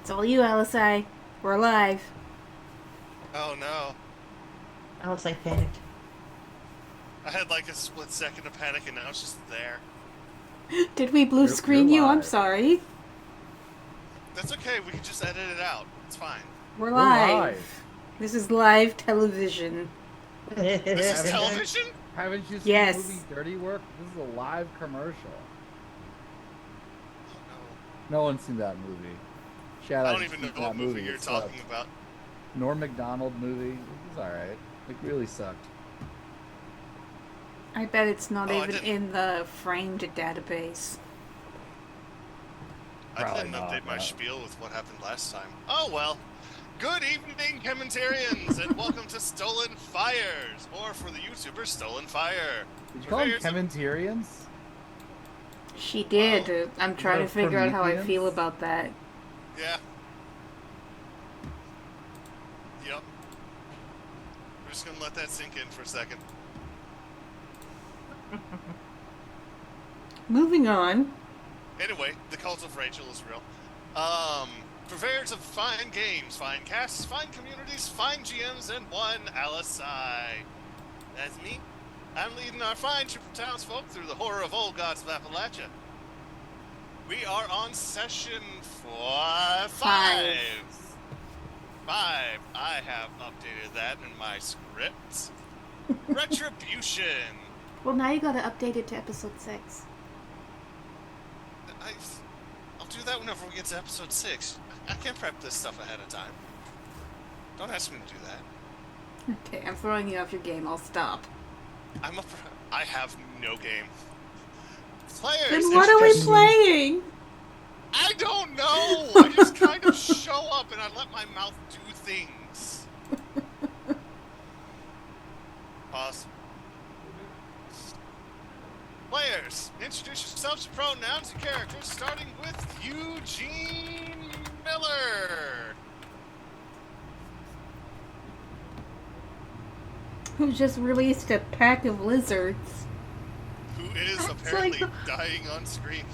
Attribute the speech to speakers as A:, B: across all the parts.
A: It's all you, LSI. We're alive.
B: Oh no.
C: Else I panicked.
B: I had like a split second of panic and now it's just there.
A: Did we blue
D: You're
A: screen you? I'm
D: live.
A: sorry.
B: That's okay, we can just edit it out. It's fine.
A: We're
D: We're
A: live.
D: live.
A: This is live television.
B: This is
D: Haven't you-
B: television?
D: Haven't you seen
A: Yes.
D: the movie Dirty Work? This is a live commercial.
B: Oh
D: No one's seen that movie. Shout
B: no. I
D: out
B: don't
D: to
B: even know
D: that
B: what movie you're
D: It sucked.
B: talking about.
D: Norm Macdonald movie. It was alright. It really sucked.
A: I bet it's not
B: Oh, I
A: even
B: didn't-
A: in the framed database.
B: I
D: Probably
B: didn't
D: not,
B: update my
D: no.
B: spiel with what happened last time. Oh well. Good evening, commentarians, and welcome to Stolen Fires, or for the YouTubers, Stolen Fire.
D: Did you call them
B: Purveyors of-
D: Kementarians?
A: She did.
B: Oh.
A: I'm trying
D: The
A: to figure out how I
D: Prometheans?
A: feel about that.
B: Yeah. Yep. We're just gonna let that sink in for a second.
A: Moving on.
B: Anyway, the cult of Rachel is real. Purveyors of fine games, fine casts, fine communities, fine GMs, and one LSI. That's me. I'm leading our fine trip of townsfolk through the horror of old gods of Appalachia. We are on session five. Five. I have updated that in my script. Retribution.
A: Well, now you gotta update it to episode 6.
B: I'll do that whenever we get to episode 6. I can't prep this stuff ahead of time. Don't ask me to do that.
A: Okay, I'm throwing you off your game. I'll stop.
B: I have no game. Players.
A: Then what are we
B: introduce-
A: playing?
B: I don't know. I just kind of show up and I let my mouth do things. Pause. Players, introduce yourselves to pronouns and characters, starting with Eugene Miller.
A: Who just released a pack of lizards?
B: Who is
C: That's
B: apparently
C: like
B: dying on screen.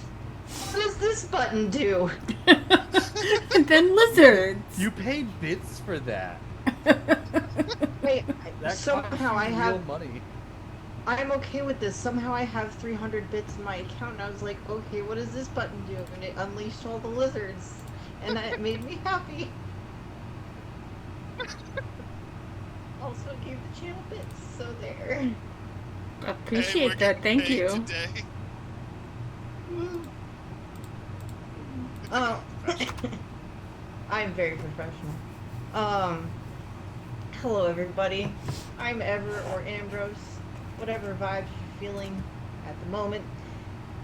C: What does this button do?
A: And then lizards.
D: You paid bits for that.
C: Wait,
D: That
C: somehow
D: cost
C: I
D: you
C: have.
D: real money.
C: I'm okay with this. Somehow I have 300 bits in my account, and I was like, okay, what does this button do? And it unleashed all the lizards, and that made me happy. Also gave the channel bits, so there.
A: Appreciate
B: Hey,
A: that.
B: we're
A: Thank
B: getting
A: you.
B: paid Today.
C: Oh, I'm very professional. Hello everybody. I'm Ever or Ambrose, whatever vibes you're feeling at the moment.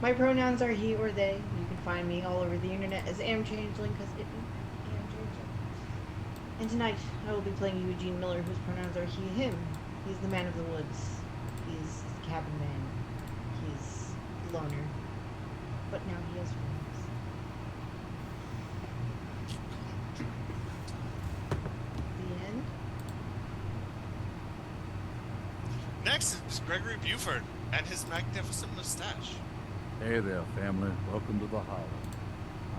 C: My pronouns are he or they. You can find me all over the internet as AmChangeling because it is AmChangeling. And tonight I will be playing Eugene Miller, whose pronouns are he, him. He's the man of the woods. He's the cabin man. He's the loner. But now he has friends. The end.
B: Next is Gregory Buford and his magnificent mustache.
D: Hey there, family. Welcome to the Holler.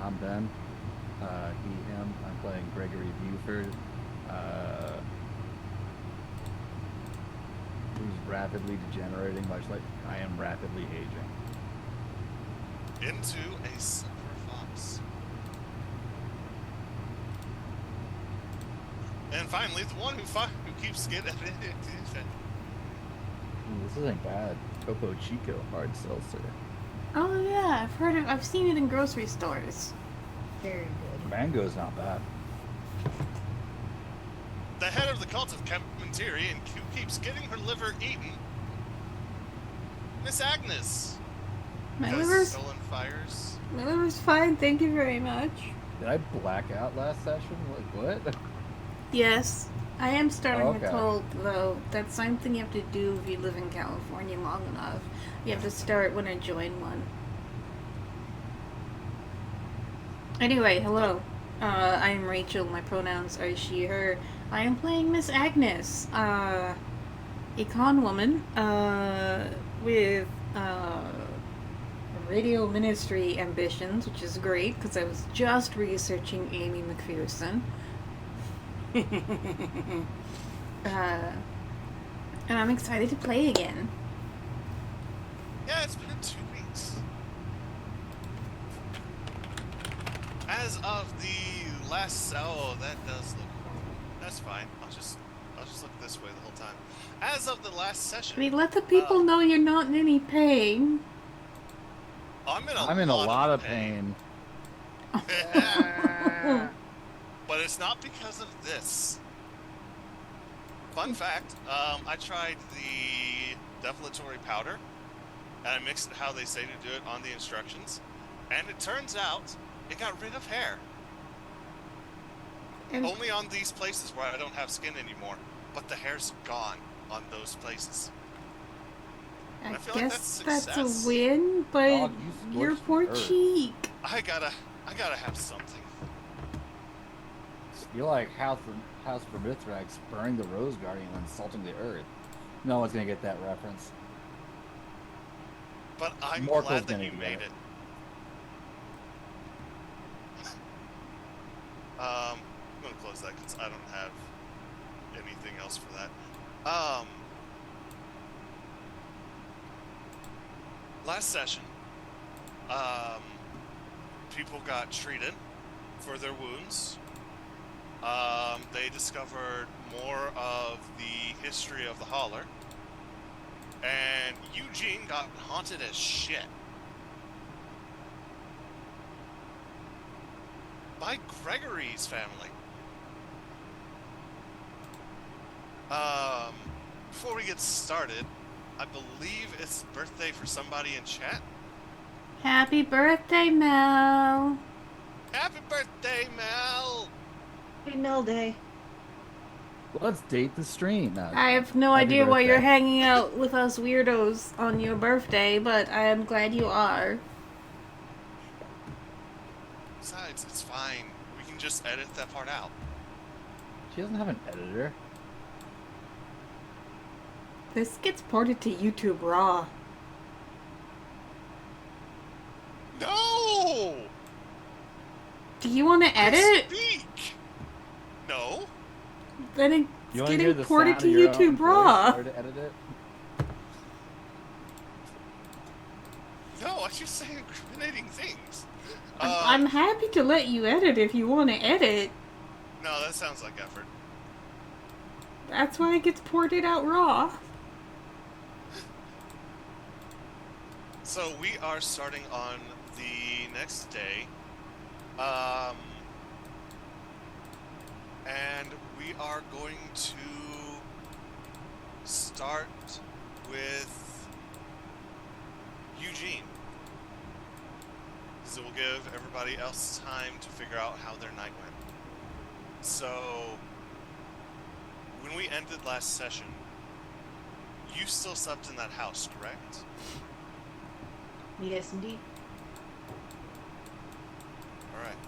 D: I'm Ben. He, him. I'm playing Gregory Buford, who's rapidly degenerating, much like I am rapidly aging.
B: Into a silver fox. And finally, the one who keeps getting
D: Ooh, this isn't bad. Topo Chico hard seltzer.
A: Oh yeah, I've seen it in grocery stores.
C: Very good.
D: Mango's not bad.
B: the head of the cult of Kementiri and who keeps getting her liver eaten, Miss Agnes.
A: My
B: Because
A: liver's
B: Stolen
A: fine, thank you very much.
D: Did I black out last session? Like, what?
A: Yes, I am starting
D: Okay.
A: a cult, though. That's something you have to do if you live in California long enough. You have to start when I join one. Anyway, hello. I'm Rachel. My pronouns are she, her. I am playing Miss Agnes, a con woman, with, radio ministry ambitions, which is great because I was just researching Amy McPherson. And I'm excited to play again.
B: Yeah, it's been 2 weeks. As of the last, oh, that does look horrible. That's fine. I'll just look this way the whole time. As of the last session.
A: I mean, let the people know you're not in any pain.
B: I'm in a lot of pain. But it's not because of this. Fun fact, I tried the deflatory powder, and I mixed it how they say to do it on the instructions, and it turns out it got rid of hair.
A: And
B: Only on these places where I don't have skin anymore, but the hair's gone on those places.
A: I
B: feel like
A: guess
B: that's
A: that's
B: success.
A: a win, but
D: Dog, you
A: your
D: scorched
A: poor
D: the earth.
A: cheek.
B: I gotta have something.
D: You're like House for Mithrax burning the Rose Guardian and insulting the earth. No one's gonna get that reference.
B: But I'm
D: Mortal's
B: glad that
D: gonna
B: you
D: get
B: made
D: it.
B: it. I'm gonna close that because I don't have anything else for that. Last session, people got treated for their wounds. They discovered more of the history of the Holler. And Eugene got haunted as shit. By Gregory's family. Before we get started, I believe it's birthday for somebody in chat.
A: Happy birthday, Mel.
B: Happy birthday, Mel!
C: Happy Mel Day.
D: Let's date the stream.
A: I have no
D: Happy
A: idea why you're
D: birthday.
A: hanging out with us weirdos on your birthday, but I am glad you are.
B: Besides, it's fine. We can just edit that part out.
D: She doesn't have an editor.
A: This gets ported to YouTube Raw.
B: No!
A: Do you want to
B: I
A: edit?
B: speak! No?
A: Then it's
D: You want to hear
A: getting
D: the
A: ported
D: sound
A: to
D: of your own
A: YouTube
D: voice
A: Raw.
D: in order to edit it?
B: No, I just say incriminating things.
A: I'm happy to let you edit if you want to edit.
B: No, that sounds like effort.
A: That's why it gets ported out Raw.
B: So we are starting on the next day. And we are going to start with Eugene. Because it will give everybody else time to figure out how their night went. So, when we ended last session, you still slept in that house, correct?
C: Yes, indeed.
B: Alright.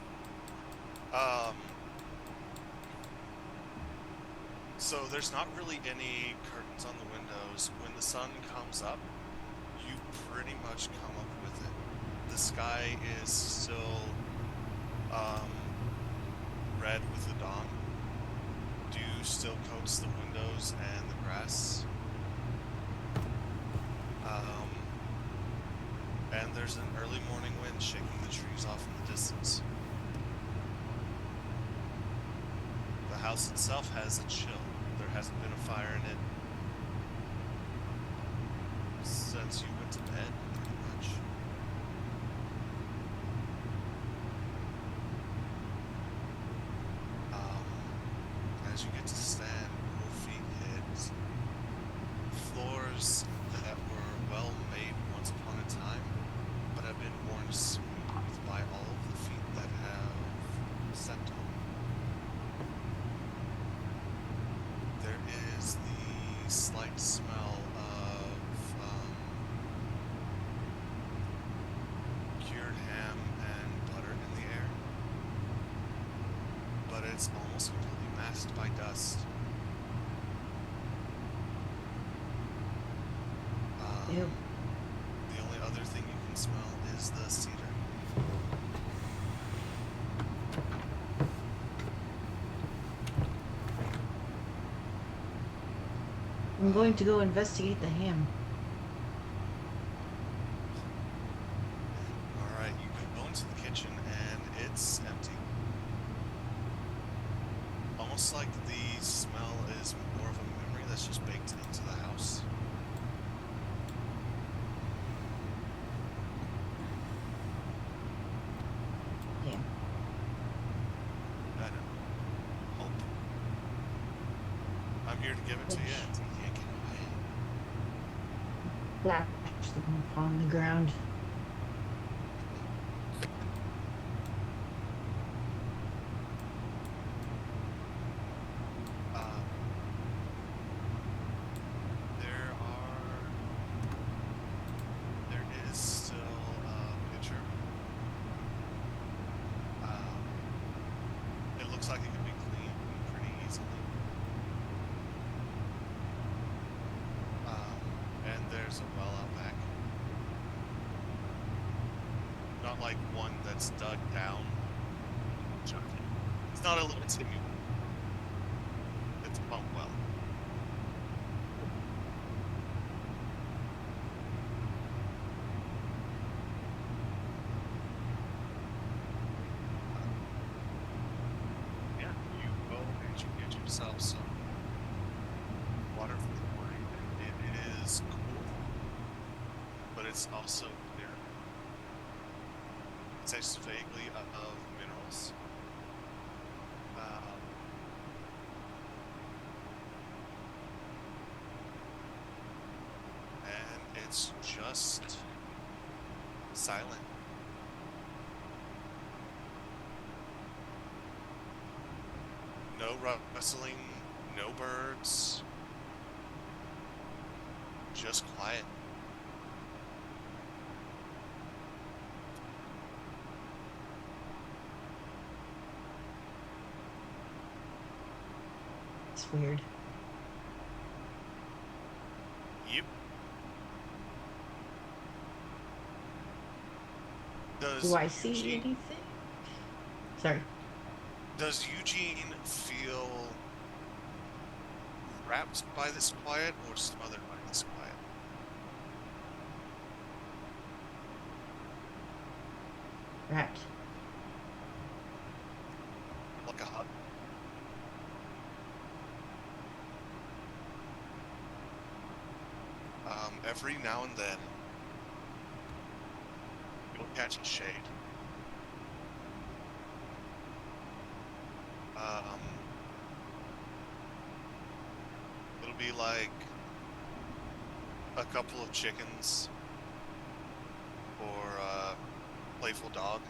B: So there's not really any curtains on the windows. When the sun comes up, you pretty much come up with it. The sky is still red with the dawn. Dew still coats the windows and the grass. And there's an early morning wind shaking the trees off in the distance. The house itself has a chill. There hasn't been a fire in it since you went to bed, pretty much. As you get to stand, your feet hit floors that were well made once upon a time, but have been worn smooth by all of the feet that have stepped on. There is the slight smell of cured ham and butter in the air, but it's almost completely masked by dust.
C: Ew.
B: The only other thing you can smell is the cedar.
C: I'm going to go investigate the ham.
B: Alright, you go into the kitchen and it's empty. Almost like the smell is more of a memory that's just baked into the house.
C: Yeah.
B: I don't know. Hope. I'm here to give it to you and you can't get away.
C: Flash them upon the ground.
B: There is still a picture. It looks like it could be cleaned pretty easily. And there's a well out back. Not like one that's dug down. It's not a little timmy one. It's a pump well. Yeah, you go and you get yourself some water from the morning. It is cool, but it's also clear. It tastes vaguely of minerals. And it's just silent. No rustling, no birds, just quiet.
C: It's weird.
B: Yep.
C: Do I see anything? Sorry.
B: Does Eugene feel wrapped by this quiet or smothered by this quiet?
C: Wrapped.
B: Like a hug? Every now and then, you'll catch a shade. It'll be like a couple of chickens or a playful dog.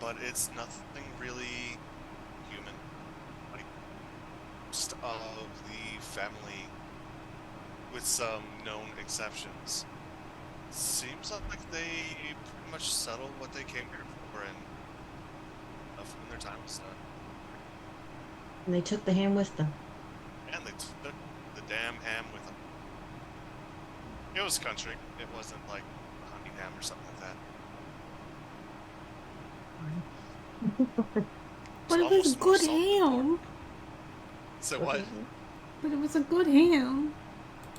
B: But it's nothing really human. Like, most of the family, with some known exceptions, seems like they pretty much settled what they came here for and when their time was done.
C: And they took the ham with them.
B: And they took the damn ham with them. It was country. It wasn't like honey ham or something like that.
A: But it was good ham.
B: So what?
A: But it was a good ham.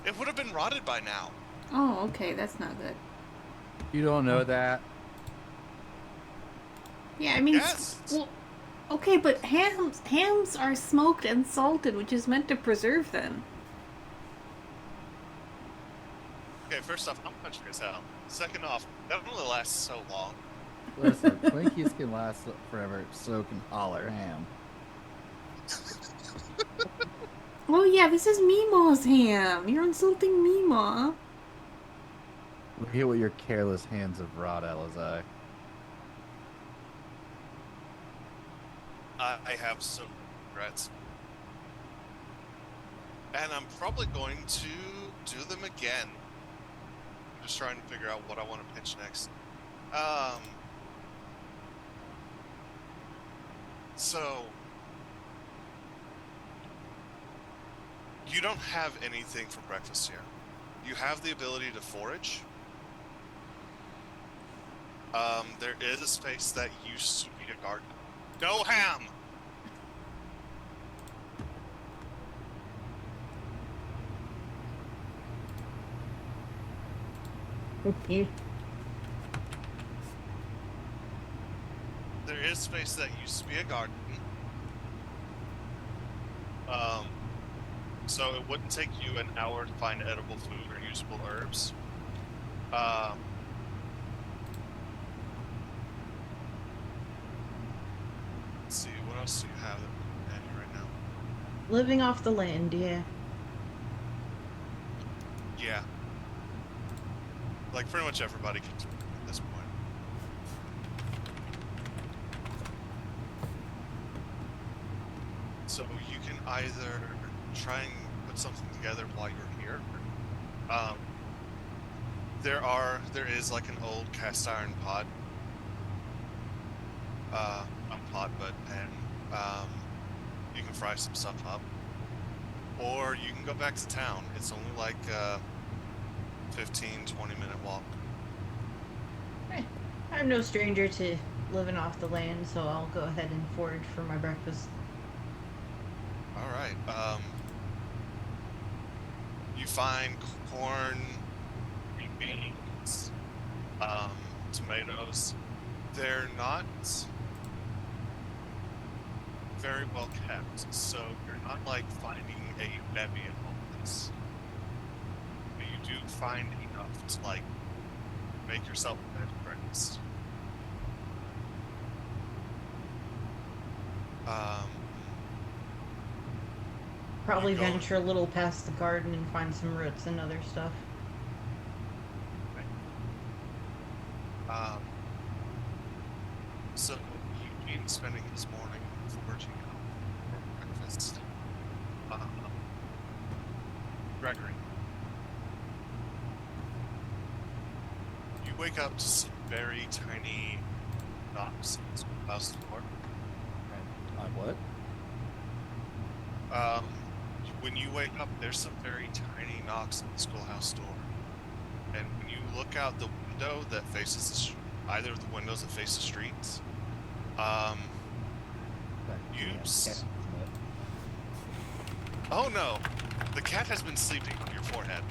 B: It would have been rotted by now.
A: Oh, okay, that's not good.
D: You don't know that?
A: Yeah, I mean,
B: Yes.
A: well, okay, but hams are smoked and salted, which is meant to preserve them.
B: Okay, first off, I'm country as hell. Second off, that only lasts so long.
D: Listen, Twinkies can last forever, so can Holler ham.
A: Oh yeah, this is Meemaw's ham. You're insulting Meemaw.
D: Look at what your careless hands have wrought, Alizai.
B: I have some regrets. And I'm probably going to do them again. I'm just trying to figure out what I want to pitch next. So, You don't have anything for breakfast here. You have the ability to forage. There is a space that used to be a garden. No ham! There is space that used to be a garden. So it wouldn't take you an hour to find edible food or usable herbs. Let's see, what else do you have right now?
C: Living off the land, yeah.
B: Yeah. Like pretty much everybody can do it at this point. So you can either try and put something together while you're here. There is like an old cast iron pot. Not pot, but pan. You can fry some stuff up. Or you can go back to town. It's only like 15, 20-minute walk.
C: I'm no stranger to living off the land, so I'll go ahead and forage for my breakfast.
B: All right. You find corn, green beans, tomatoes. They're not very well kept, so you're not like finding a bevy of all this. But you do find enough to like make yourself a bed and breakfast.
C: Probably
B: You go-
C: venture a little past the garden and find some roots and other stuff.
B: So you've been spending this morning foraging out for breakfast. Gregory, you wake up to some very tiny knocks on the schoolhouse door.
D: On what?
B: When you wake up, there's some very tiny knocks on the schoolhouse door. And when you look out the window that faces either of the windows that face the streets, oh no, the cat has been sleeping on your forehead.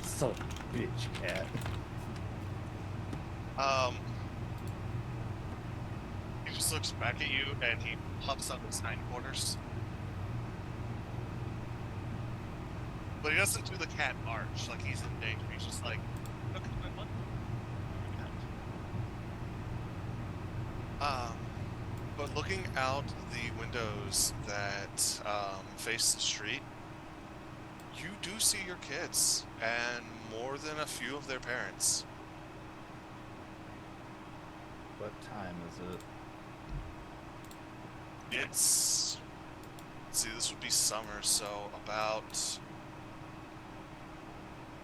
D: So bitch cat.
B: He just looks back at you and he pops up his hindquarters. But he doesn't do the cat arch, like he's in danger. He's just like, look at my butt. But looking out the windows that face the street, you do see your kids and more than a few of their parents.
D: What time is it?
B: It's, let's see, this would be summer, so about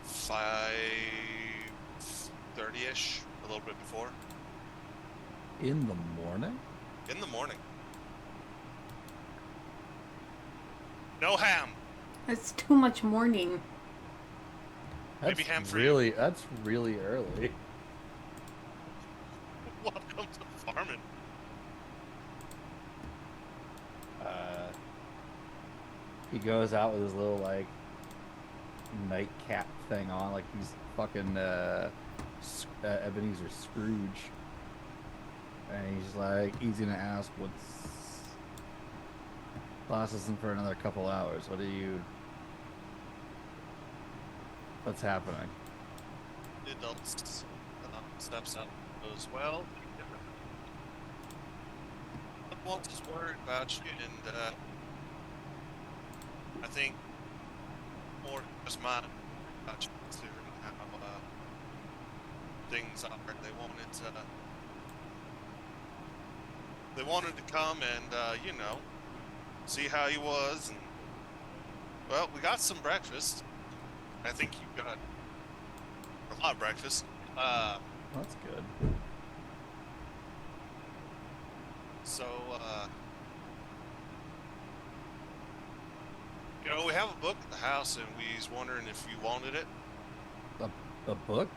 B: 5:30ish, a little bit before.
D: In the morning?
B: In the morning. No ham.
A: That's too much morning.
D: That's
B: Maybe ham for
D: really that's really early.
B: Welcome to farming.
D: He goes out with his little like nightcap thing on, like he's fucking Ebenezer Scrooge, and he's like, he's gonna ask class isn't for another couple hours. What's happening?
B: The adult steps up, goes, well, Walt is worried about you, and I think more just mine about you considering how things are. They wanted to come and you know, see how he was, and well, we got some breakfast. I think you got a lot of breakfast.
D: That's good.
B: So, go Well, we have a book at the house, and we was wondering if you wanted it.
D: A book?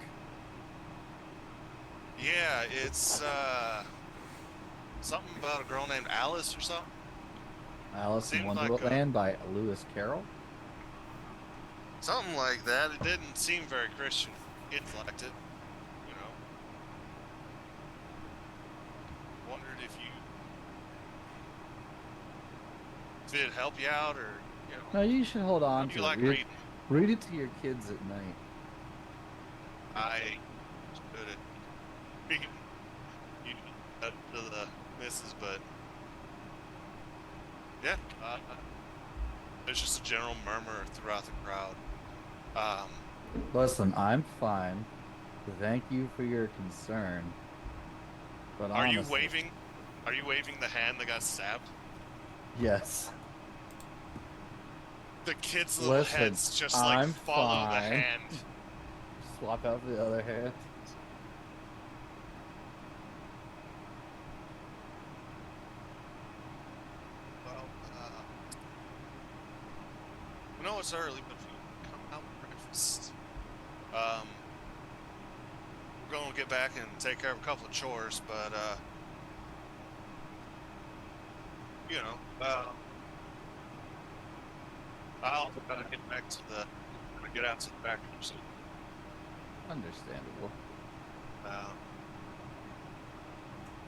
B: Yeah, it's something about a girl named Alice or something.
D: Alice in
B: Seems like
D: Wonderland by Lewis Carroll?
B: something like that. It didn't seem very Christian. Kids liked it, you know. Wondered if it'd help you out, or you know.
D: No, you should hold on
B: You
D: to
B: like
D: it.
B: reading?
D: Read it to your kids at night.
B: I should have you to the missus, but yeah, there's just a general murmur throughout the crowd.
D: Listen, I'm fine. Thank you for your concern. But
B: Are you
D: honestly,
B: waving? Are you waving the hand that got stabbed?
D: yes.
B: The kids' little
D: Listen,
B: heads just like
D: I'm
B: follow the
D: fine.
B: hand.
D: Swap out for the other hand.
B: Well, I know it's early, but if you come out for breakfast, we're going to get back and take care of a couple of chores, but you know, I'll get back to get out to the factory soon.
D: Understandable.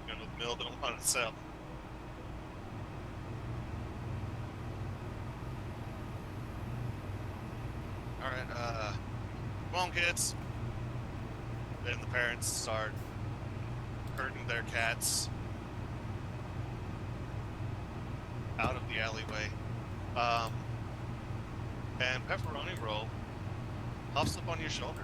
B: You know, the mill don't want to sell. All right, come on, kids. Then the parents start herding their cats out of the alleyway. And Pepperoni Roll hops up on your shoulder.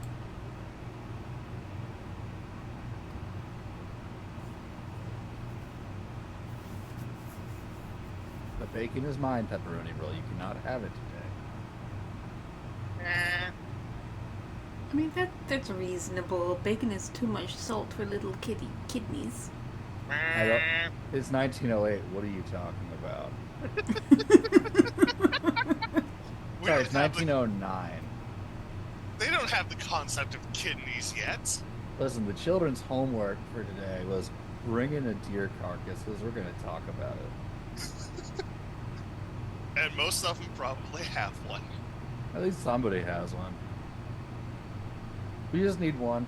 D: The bacon is mine, Pepperoni Roll. You cannot have it today.
A: I mean, that's reasonable. Bacon is too much salt for little kitty kidneys.
D: I don't, it's 1908. What are you talking about?
B: We
D: Sorry,
B: don't
D: it's
B: have
D: 1909.
B: They don't have the concept of kidneys yet.
D: Listen, the children's homework for today was bring in a deer carcass because we're going to talk about it.
B: And most of them probably have one.
D: At least somebody has one. We just need one.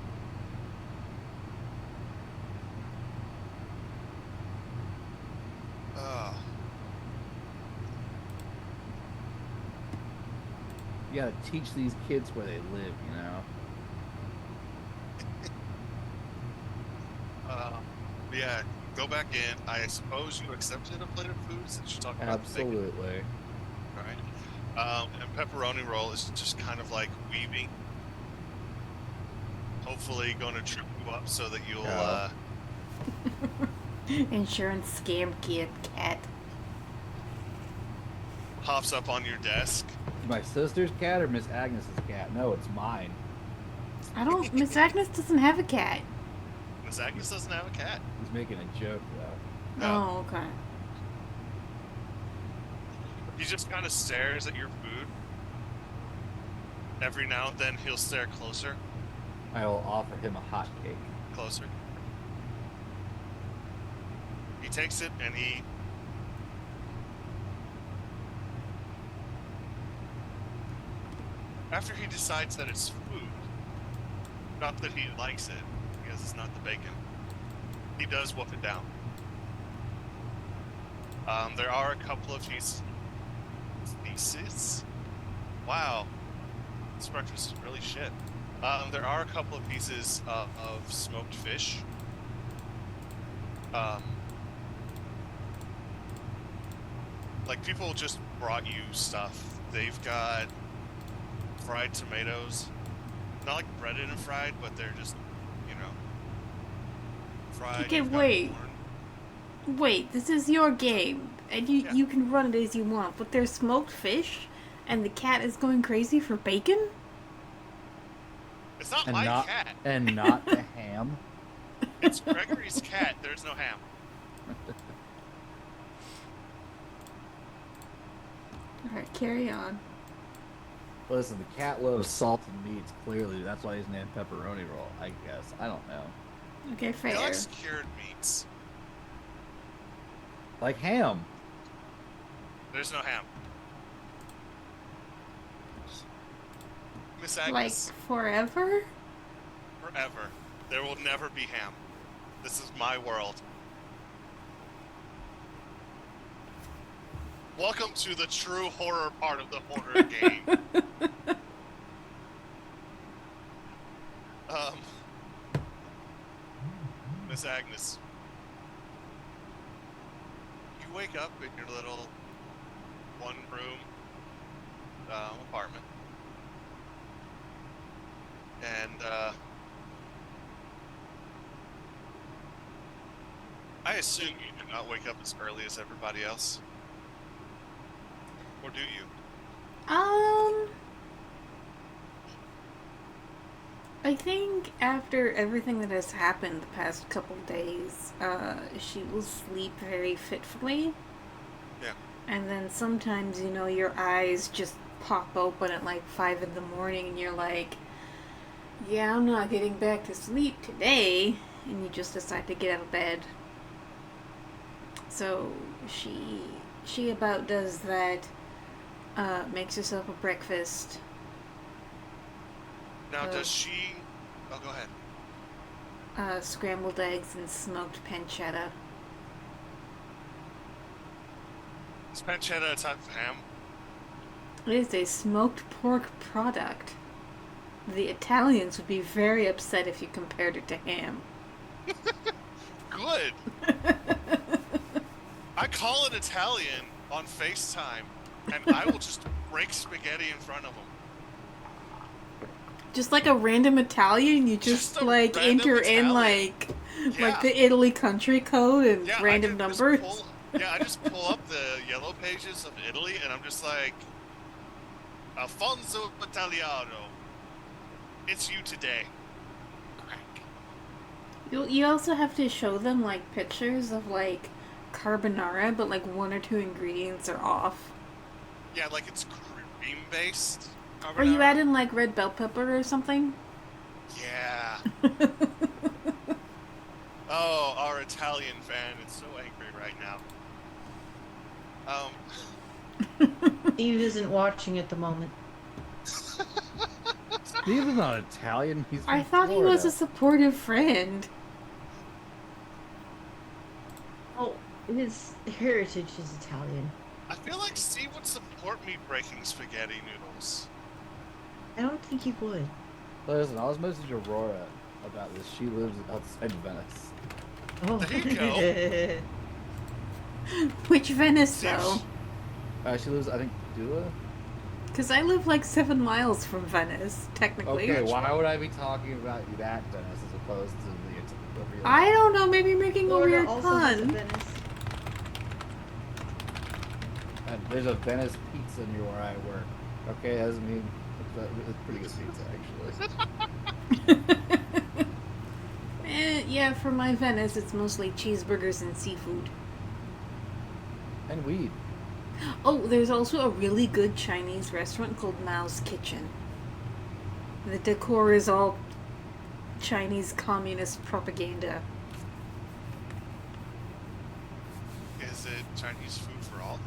D: You gotta teach these kids where they live, you know?
B: Yeah, go back in. I suppose you accepted a plate of food since you talked about the bacon.
D: Absolutely.
B: Right. And Pepperoni Roll is just kind of like weaving. Hopefully going to trip you up so that you'll,
D: Yeah.
A: Insurance scam cat.
B: hops up on your desk.
D: My sister's cat or Miss Agnes's cat? No, it's mine.
A: Miss Agnes doesn't have a cat.
B: Miss Agnes doesn't have a cat.
D: He's making a joke, though.
B: No.
A: Oh, okay.
B: He just kind of stares at your food. Every now and then he'll stare closer,
D: I will offer him a hot cake.
B: closer. He takes it and he after he decides that it's food, not that he likes it, because it's not the bacon, he does wolf it down. There are a couple of pieces. Wow, this breakfast is really shit. There are a couple of pieces of smoked fish. Like people just brought you stuff. They've got fried tomatoes, not like breaded and fried, but they're just, you know, fried.
A: Okay,
B: You've got
A: wait.
B: corn.
A: Wait, this is your game, and
B: Yeah.
A: you can run it as you want, but there's smoked fish, and the cat is going crazy for bacon?
B: It's not
D: And
B: my
D: not
B: cat.
D: and not the ham.
B: It's Gregory's cat. There's no ham.
A: Alright, carry on.
D: Listen, the cat loves salted meats. Clearly, that's why he's named pepperoni roll. I guess. I don't know.
A: Okay,
B: He
A: fair.
B: likes cured meats.
D: Like ham.
B: There's no ham. Miss
A: Like
B: Agnes,
A: forever?
B: forever. There will never be ham. This is my world. Welcome to the true horror part of the horror game. Miss Agnes, you wake up in your little one-room apartment, and I assume you do not wake up as early as everybody else, or do you?
A: I think after everything that has happened the past couple days, she will sleep very fitfully.
B: Yeah.
A: And then sometimes, your eyes just pop open at like 5 in the morning and you're like, yeah, I'm not getting back to sleep today. And you just decide to get out of bed. So she about does that, makes herself a breakfast.
B: Now, does she... Oh, go ahead.
A: Scrambled eggs and smoked pancetta.
B: Is pancetta a type of ham?
A: It is a smoked pork product. The Italians would be very upset if you compared it to ham.
B: Good. I call an Italian on FaceTime, and I will just break spaghetti in front of them.
A: Just like a random Italian, you just
B: a
A: like
B: random
A: enter in
B: Italian.
A: like
B: Yeah.
A: the Italy country code and
B: Yeah,
A: random numbers.
B: I just pull up the yellow pages of Italy, and I'm just like, Alfonso Italiano, it's you today. Crack.
A: You also have to show them like pictures of like carbonara, but like 1 or 2 ingredients are off.
B: Yeah, like it's cream based.
A: Or you add in like red bell pepper or something.
B: Yeah. Oh, our Italian fan is so angry right now.
C: Steve isn't watching at the moment.
D: Steve is not Italian. He's from
A: I thought he was
D: Florida.
A: a supportive friend.
C: Oh, his heritage is Italian.
B: I feel like Steve would support me breaking spaghetti noodles.
C: I don't think he would.
D: Listen, I was messaging Aurora about this. She lives outside Venice.
C: Oh.
B: There you
A: Which Venice
B: Steve,
A: though?
D: She lives, I think, Dula?
A: Because I live like 7 miles from Venice, technically.
D: Okay, why would I be talking about that Venice as opposed to the real?
A: I don't know, maybe making a
C: Florida
A: weird
C: also has a
A: pun.
C: Venice.
D: And there's a Venice pizza near where I work. Okay, that doesn't mean it's pretty good pizza, actually.
A: Yeah, for my Venice, it's mostly cheeseburgers and seafood.
D: And weed.
A: Oh, there's also a really good Chinese restaurant called Mao's Kitchen. The decor is all Chinese communist propaganda.
B: is it Chinese food for all?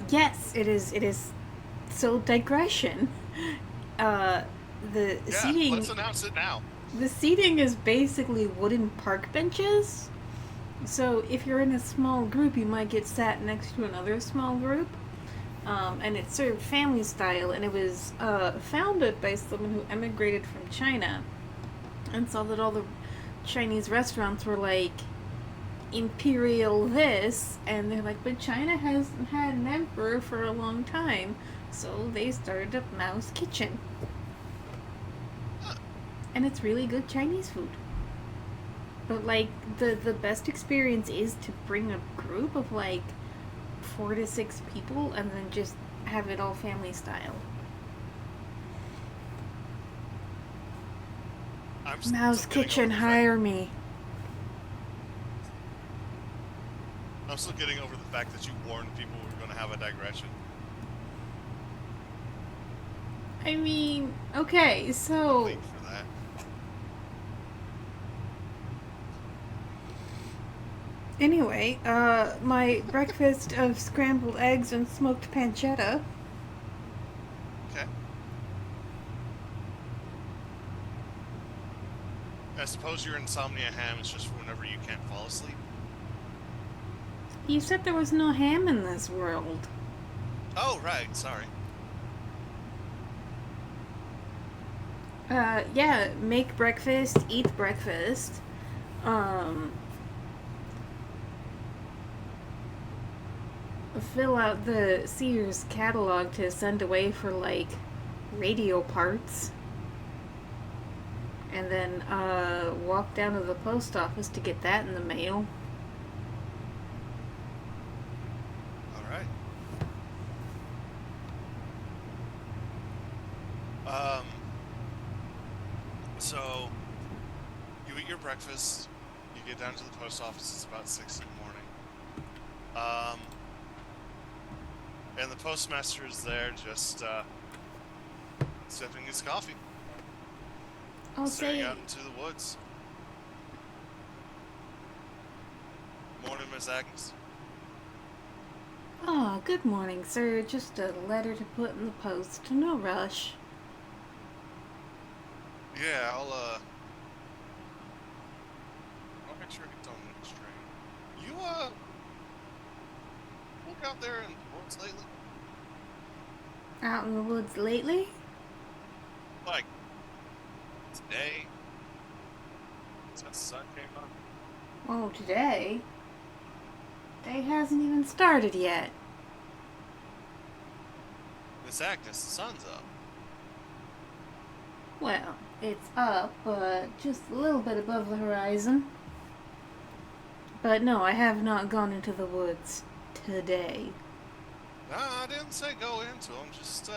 A: Yes, it is. It is. So digression. The
B: Yeah,
A: seating.
B: let's announce it now.
A: The seating is basically wooden park benches. So if you're in a small group, you might get sat next to another small group. And it's served family style, and it was founded by someone who emigrated from China and saw that all the Chinese restaurants were like imperial this, and they're like, but China hasn't had an emperor for a long time, so they started up Mao's Kitchen. And it's really good Chinese food. But like the best experience is to bring a group of like 4 to 6 people and then just have it all family style.
B: I'm still
A: Mao's
B: getting
A: Kitchen,
B: over the
A: hire me.
B: I'm still getting over the fact that you warned people we were going to have a digression.
A: I mean, okay, so
B: Late for that.
A: anyway, my breakfast of scrambled eggs and smoked pancetta.
B: Okay. I suppose your insomnia ham is just for whenever you can't fall asleep.
A: You said there was no ham in this world.
B: Oh, right. Sorry.
A: Yeah, make breakfast, eat breakfast. Fill out the Sears catalog to send away for, like, radio parts. And then, walk down to the post office to get that in the mail.
B: All right. So you eat your breakfast. You get down to the post office. It's about 6 in the morning. And the postmaster is there, just sipping his coffee,
A: I'll
B: staring
A: say,
B: out into the woods. Morning, Miss Agnes.
A: oh, good morning, sir. Just a letter to put in the post. No rush.
B: Yeah, I'll make sure it's on the next train. You look out there in the woods lately?
A: Out in the woods lately?
B: Like today? Since the sun came up?
A: Oh, today? Day hasn't even started yet.
B: Miss Agnes, the sun's up.
A: Well, it's up, but just a little bit above the horizon. But no, I have not gone into the woods today.
B: No, I didn't say go into them. Just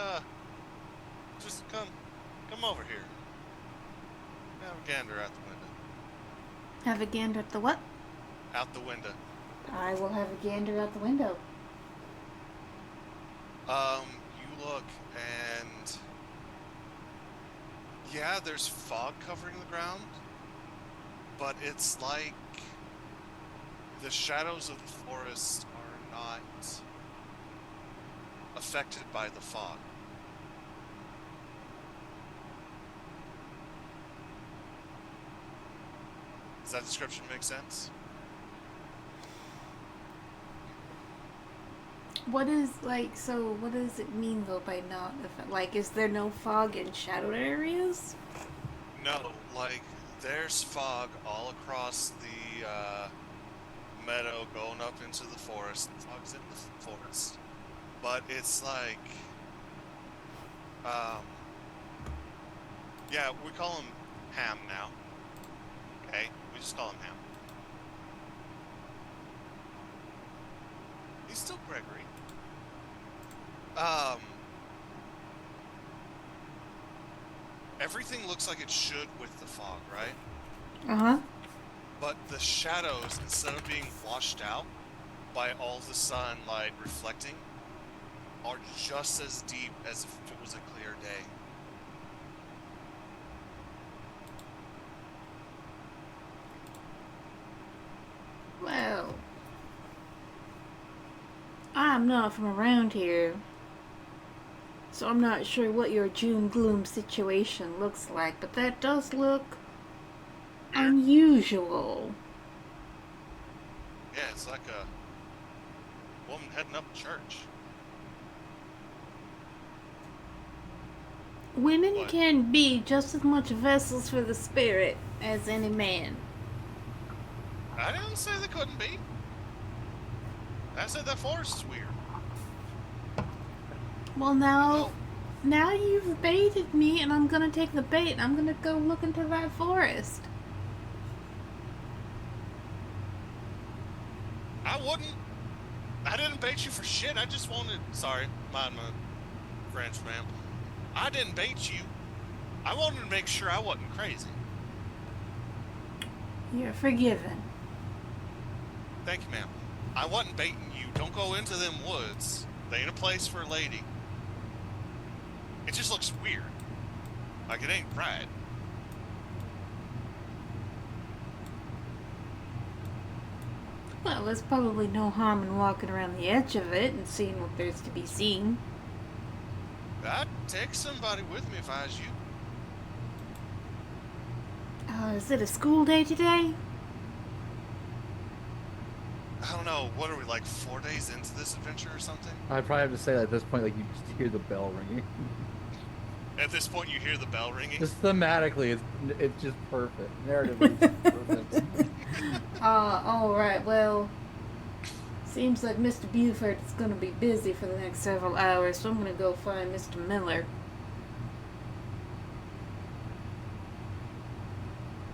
B: come over here. Have a gander out the window.
A: Have a gander at the what?
B: Out the window.
A: I will have a gander out the window.
B: You look and yeah, there's fog covering the ground, but it's like the shadows of the forest are not affected by the fog. Does that description make sense?
A: What does it mean though by not, like, is there no fog in shadowed areas?
B: No, like there's fog all across the meadow going up into the forest. Fog's in the forest. But it's like, yeah, we call him Ham now. Okay, we just call him Ham. He's still Gregory. Everything looks like it should with the fog, right?
A: Uh-huh.
B: But the shadows, instead of being washed out by all the sunlight reflecting, are just as deep as if it was a clear day.
A: Well, I'm not from around here, so I'm not sure what your June gloom situation looks like, but that does look
B: Weird.
A: unusual.
B: Yeah, it's like a woman heading up to church.
A: Women
B: What?
A: can be just as much vessels for the spirit as any man.
B: I didn't say they couldn't be. I said that forest is weird.
A: Well, now you've baited me, and I'm gonna take the bait, and I'm gonna go look into that forest.
B: I wouldn't. I didn't bait you for shit. I just wanted. Sorry, mind my French, ma'am. I didn't bait you. I wanted to make sure I wasn't crazy.
A: You're forgiven.
B: Thank you, ma'am. I wasn't baiting you. Don't go into them woods. They ain't a place for a lady. just looks weird. Like it ain't right.
A: Well, there's probably no harm in walking around the edge of it and seeing what there's to be seen.
B: I'd take somebody with me if I was you.
A: Is it a school day today?
B: I don't know. What are we, like 4 days into this adventure or something?
D: I'd probably have to say that at this point, like, you just hear the bell ringing.
B: At this point, you hear the bell ringing.
D: Just thematically, it's just perfect. Narratively, it's perfect.
A: Alright, well, seems like Mr. Buford is going to be busy for the next several hours, so I'm going to go find Mr. Miller.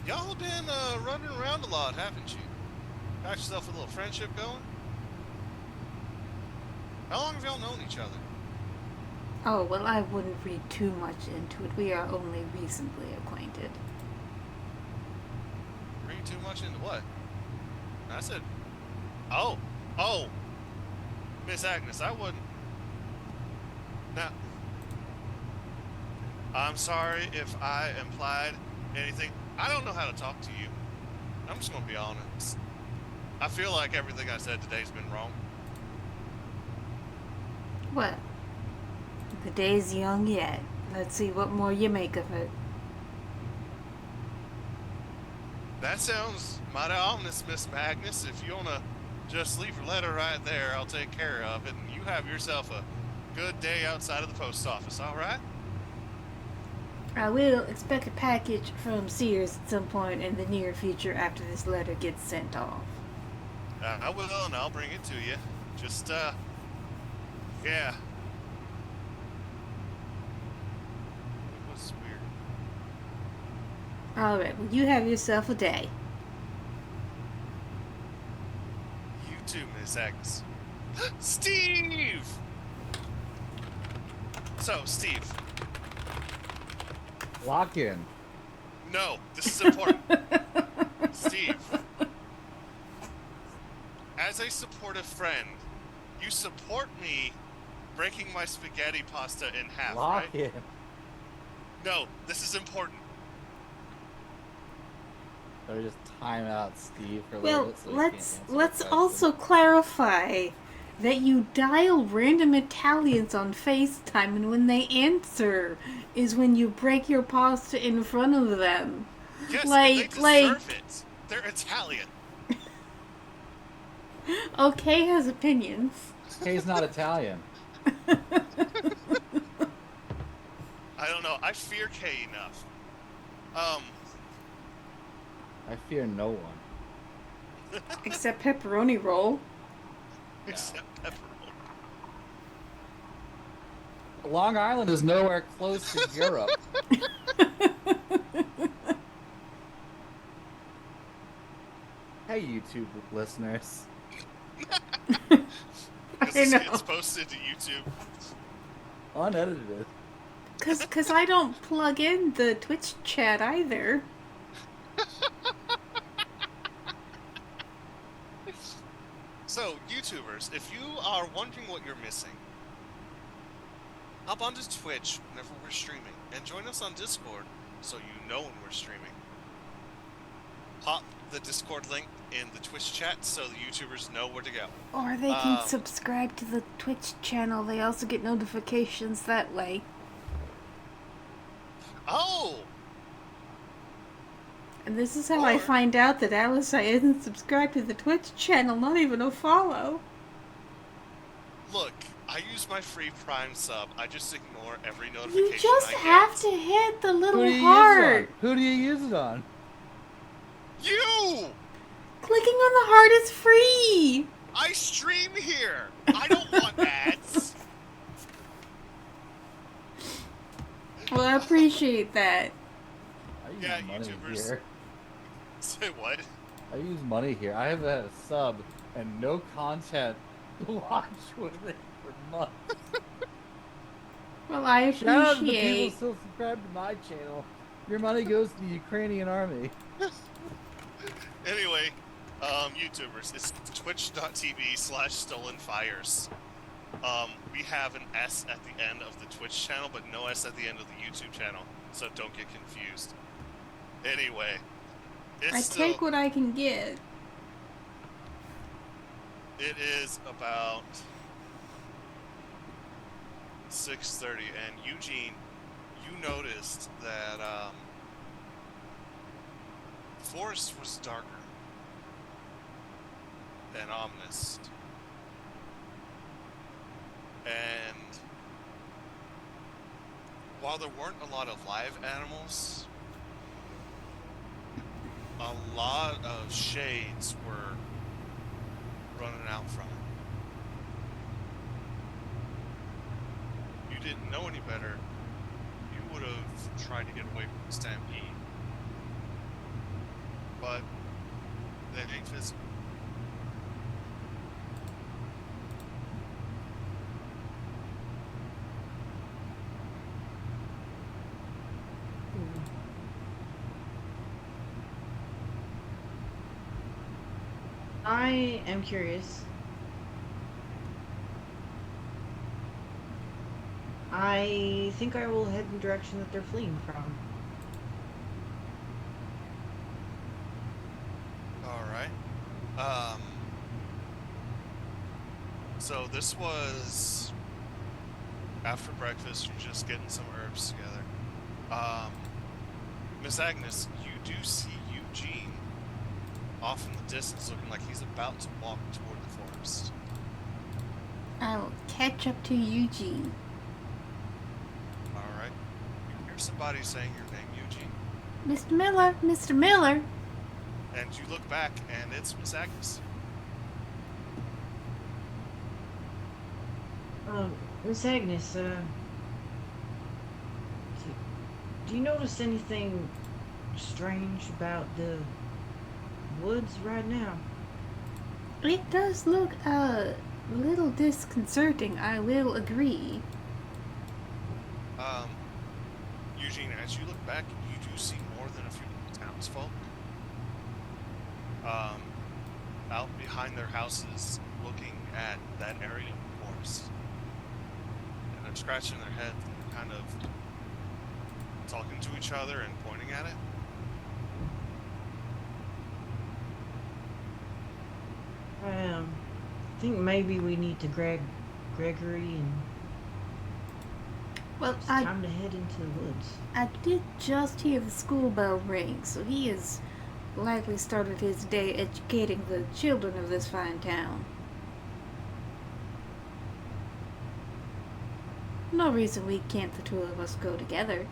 B: Y'all been running around a lot, haven't you? Got yourself a little friendship going? How long have y'all known each other?
A: Oh, well, I wouldn't read too much into it. We are only recently acquainted.
B: Read too much into what? I said, oh, Miss Agnes, I wouldn't. Now, I'm sorry if I implied anything. I don't know how to talk to you. I'm just going to be honest. I feel like everything I said today's been wrong.
A: Well, the day's young yet. Let's see what more you make of it.
B: That sounds mighty ominous, Miss Magnus. If you want to just leave your letter right there, I'll take care of it. And you have yourself a good day outside of the post office, all right?
A: I will expect a package from Sears at some point in the near future after this letter gets sent off.
B: I will, and I'll bring it to you. Just, yeah. It was weird.
A: Alright, well, you have yourself a day.
B: You too, Miss Agnes. Steve! So, Steve.
D: Lock in.
B: No, this is important. Steve. As a supportive friend, you support me breaking my spaghetti pasta in half,
D: Lock
B: right?
D: in.
B: No, this is important.
D: Better just time out Steve for a little
A: Well,
D: bit. So he can't
A: let's
D: answer the question.
A: also clarify that you dial random Italians on FaceTime, and when they answer is when you break your pasta in front of them.
B: Yes,
A: Like-
B: and they deserve it. They're Italian.
A: Okay has opinions.
D: Kay's not Italian.
B: I don't know. I fear Kay enough.
D: I fear no one.
A: Except pepperoni roll.
B: Except pepperoni.
D: Long Island is nowhere close to Europe. Hey, YouTube listeners.
B: This
A: I
B: gets
A: know.
B: posted to YouTube.
D: Unedited.
A: Cause I don't plug in the Twitch chat either.
B: So, YouTubers, if you are wondering what you're missing, hop onto Twitch whenever we're streaming, and join us on Discord so you know when we're streaming. Pop the Discord link in the Twitch chat so the YouTubers know where to go.
A: Or they can subscribe to the Twitch channel. They also get notifications that way.
B: Oh!
A: And this is how I
B: Or-
A: find out that Alice isn't subscribed to the Twitch channel, not even a follow.
B: Look, I use my free Prime sub. I just ignore every notification
A: You just
B: I
A: have
B: get.
A: to hit the
D: Who
A: little
D: do you
A: heart.
D: use it on? Who do you use it on?
B: You!
A: Clicking on the heart is free.
B: I stream here! I don't want ads!
A: Well, I appreciate that.
D: I use
B: Yeah,
D: money
B: YouTubers.
D: here.
B: Say what?
D: I use money here. I have had a sub and no content to watch with it for months.
A: Well, I
D: Shout out to the people
A: appreciate.
D: still subscribed to my channel. Your money goes to the Ukrainian army.
B: Anyway, YouTubers, it's twitch.tv/stolenfires. We have an S at the end of the Twitch channel, but no S at the end of the YouTube channel, so don't get confused. Anyway, it's
A: I
B: still...
A: take what I can get.
B: It is about 6:30, and Eugene, you noticed that the forest was darker and ominous. And while there weren't a lot of live animals, a lot of shades were running out from it. You didn't know any better, you would have tried to get away from the stampede. But they ain't physical.
C: I am curious. I think I will head in the direction that they're fleeing from.
B: Alright. So this was after breakfast, you're just getting some herbs together. Miss Agnes, you do see Eugene off in the distance looking like he's about to walk toward the forest.
A: I'll catch up to Eugene.
B: Alright. You hear somebody saying your name, Eugene,
A: Mr. Miller, Mr. Miller.
B: and you look back and it's Miss Agnes.
C: Miss Agnes, do you notice anything strange about the woods right now?
A: It does look a little disconcerting, I will agree.
B: Eugene, as you look back, you do see more than a few townsfolk. Out behind their houses, looking at that area of the forest. And they're scratching their heads and kind of talking to each other and pointing at it.
C: I think maybe we need to grab Gregory and
A: Well,
C: it's time to head into the woods.
A: I did just hear the school bell ring, so he has likely started his day educating the children of this fine town. No reason we can't the two of us go together.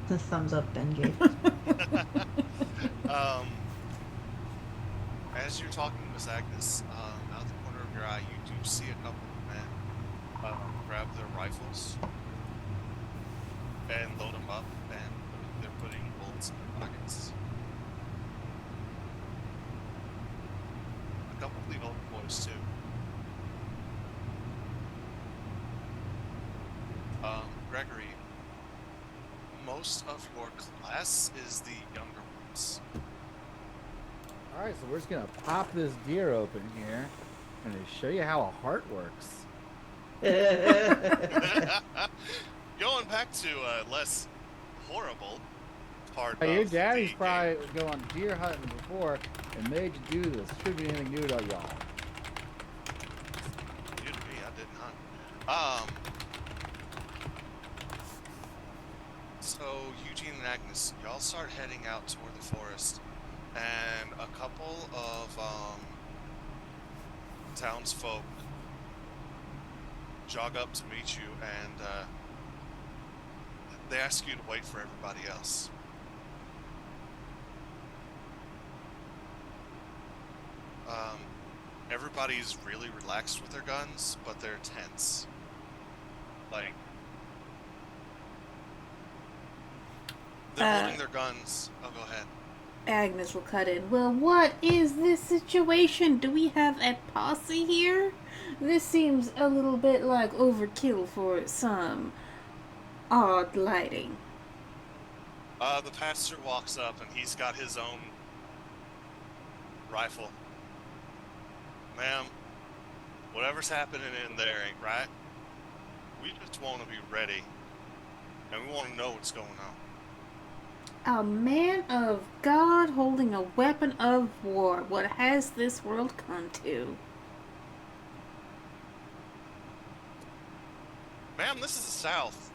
C: The thumbs up Ben gave.
B: As you're talking to Miss Agnes, out the corner of your eye, you do see a couple of men grab their rifles and load them up, and they're putting bullets in their pockets. A couple of the older boys too. Gregory, most of your class is the younger ones.
D: Alright, so we're just gonna pop this deer open here and show you how a heart works.
B: Going back to a less horrible part
D: Hey, your
B: of
D: daddy's
B: the
D: probably gone deer hunting before and made you do this. Should be anything new to y'all.
B: You to me, I didn't hunt. So Eugene and Agnes, y'all start heading out toward the forest, and a couple of townsfolk jog up to meet you, and they ask you to wait for everybody else. Everybody's really relaxed with their guns, but they're tense. Like, they're holding their guns. Oh, go ahead.
A: Agnes will cut in. Well, what is this situation? Do we have a posse here? This seems a little bit like overkill for some odd lighting.
B: The pastor walks up and he's got his own rifle. Ma'am, whatever's happening in there ain't right. We just want to be ready. And we want to know what's going on.
A: A man of God holding a weapon of war. What has this world come to?
B: Ma'am, this is the South.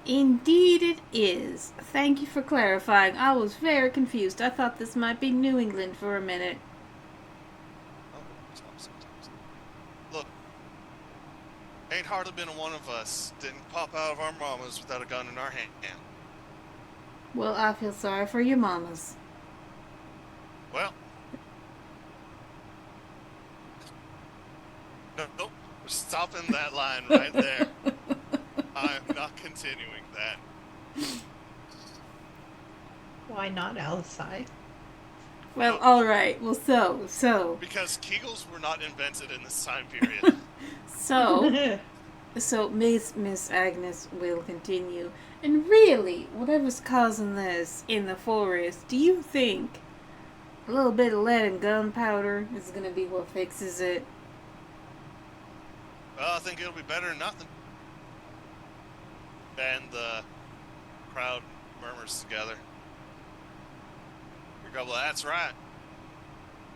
A: Indeed it is. Thank you for clarifying. I was very confused. I thought this might be New England for a minute.
B: Oh, sometimes. Look, ain't hardly been one of us didn't pop out of our mamas without a gun in our hand.
A: Well, I feel sorry for your mamas.
B: Well, no, we're stopping that line right there. I'm not continuing that.
C: Why not, Alisai?
A: Well, alright. Well, so.
B: Because Kegels were not invented in this time period.
A: So Miss Agnes will continue. And really, whatever's causing this in the forest, do you think a little bit of lead and gunpowder is gonna be what fixes it?
B: Well, I think it'll be better than nothing. And the crowd murmurs together. You go, well, that's right.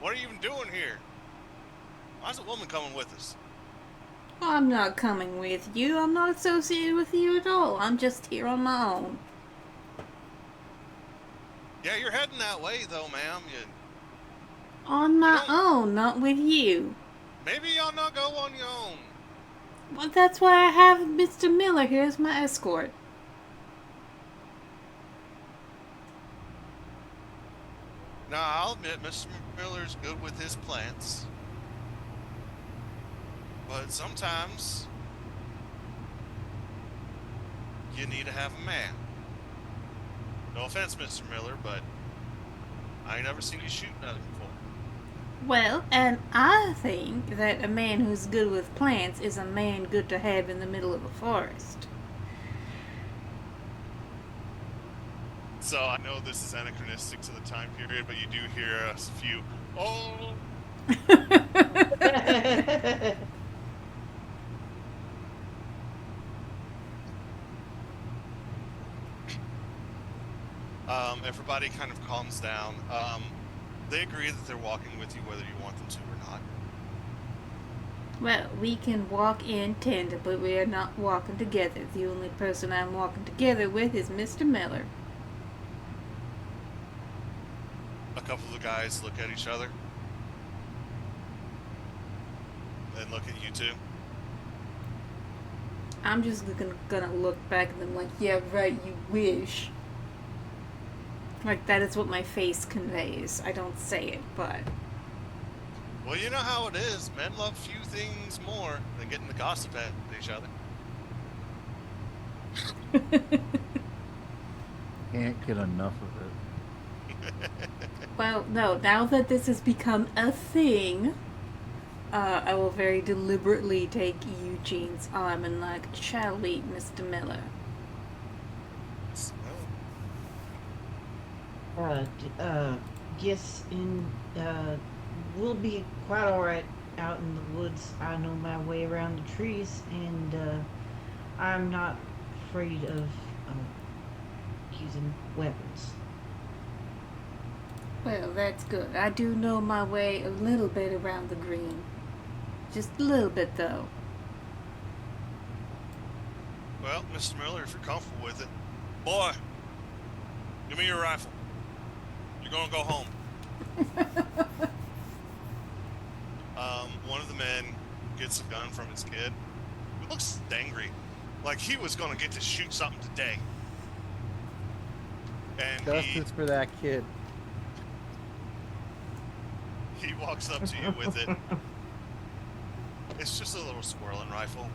B: What are you even doing here? Why's a woman coming with us?
A: I'm not coming with you. I'm not associated with you at all. I'm just here on my own.
B: Yeah, you're heading that way, though, ma'am.
A: On my own, not with you.
B: Maybe y'all not go on your own.
A: Well, that's why I have Mr. Miller here as my escort.
B: Now, I'll admit Mr. Miller's good with his plants. But sometimes you need to have a man. No offense, Mr. Miller, but I ain't never seen you shoot nothing before.
A: Well, and I think that a man who's good with plants is a man good to have in the middle of a forest.
B: So I know this is anachronistic to the time period, but you do hear a few, oh. Everybody kind of calms down. They agree that they're walking with you whether you want them to or not.
A: Well, we can walk in tandem, but we are not walking together. The only person I'm walking together with is Mr. Miller.
B: A couple of the guys look at each other. Then look at you two.
A: I'm just gonna look back at them like, yeah, right, you wish. Like, that is what my face conveys. I don't say it, but...
B: Well, you know how it is. Men love few things more than getting to gossip at each other.
D: Can't get enough of it.
A: Well, no, now that this has become a thing, I will very deliberately take Eugene's arm and like, shall we, Mr. Miller?
C: Yes, we'll be quite alright out in the woods. I know my way around the trees, and I'm not afraid of using weapons.
A: Well, that's good. I do know my way a little bit around the green. Just a little bit, though.
B: Well, Mr. Miller, if you're comfortable with it. Boy, give me your rifle. You're gonna go home. One of the men gets a gun from his kid. He looks angry. Like he was gonna get to shoot something today. And
D: Justice for that kid.
B: he walks up to you with it. It's just a little squirreling rifle.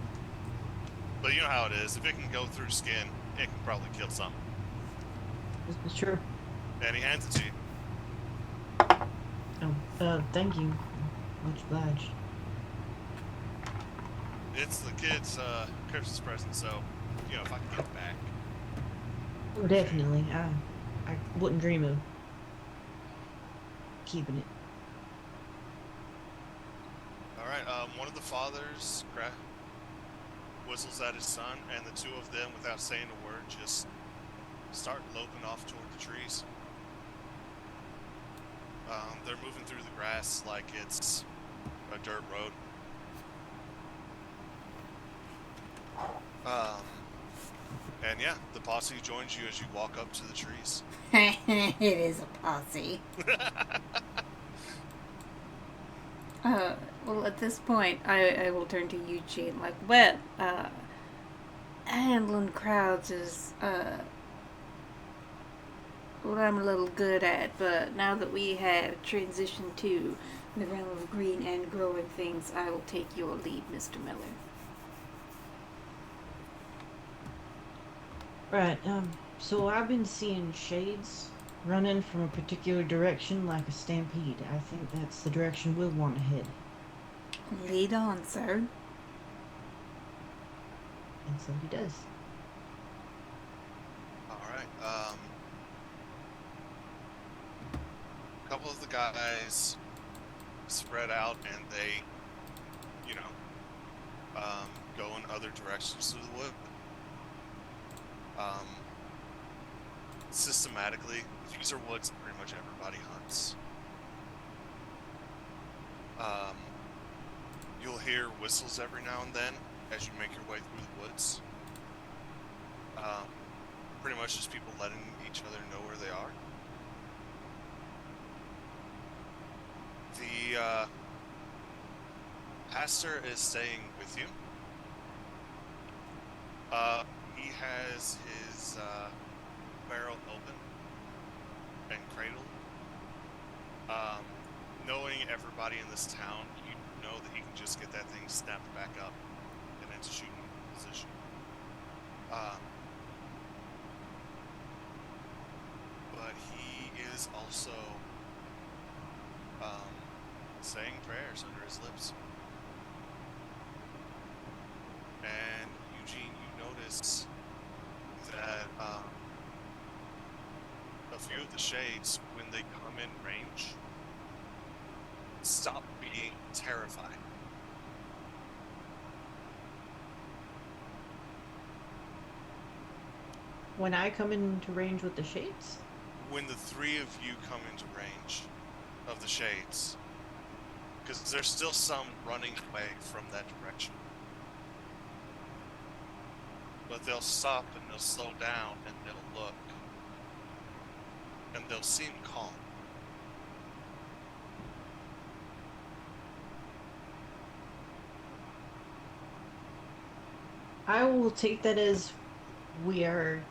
B: But you know how it is. If it can go through skin, it can probably kill something.
C: This is true.
B: And he hands it to you.
C: Oh, thank you. Much obliged.
B: It's the kid's Christmas present, so, you know, if I can get it back.
C: Oh, definitely. I wouldn't dream of keeping it.
B: father's whistles at his son, and the two of them, without saying a word, just start loping off toward the trees. They're moving through the grass like it's a dirt road. And yeah, the posse joins you as you walk up to the trees.
A: It is a posse. Well, at this point, I will turn to Eugene. Like, well, handling crowds is, what I'm a little good at, but now that we have transitioned to the realm of green and growing things, I will take your lead, Mr. Miller.
C: Right, so I've been seeing shades running from a particular direction like a stampede. I think that's the direction we'll want to head.
A: Lead on, sir.
C: And so he does.
B: Alright, a couple of the guys spread out and they, go in other directions through the wood. Systematically, these are woods that pretty much everybody hunts. You'll hear whistles every now and then as you make your way through the woods. Pretty much just people letting each other know where they are. The pastor is staying with you. He has his barrel open and cradled. Knowing everybody in this town, you know that he can just get that thing snapped back up and into shooting position. But he is also saying prayers under his lips. And Eugene, you notice that a few of the shades, when they come in range, stop being terrified.
C: When I come into range with the shades?
B: When the three of you come into range of the shades, because there's still some running away from that direction. But they'll stop and they'll slow down and they'll look. And they'll seem calm.
C: I will take that as we are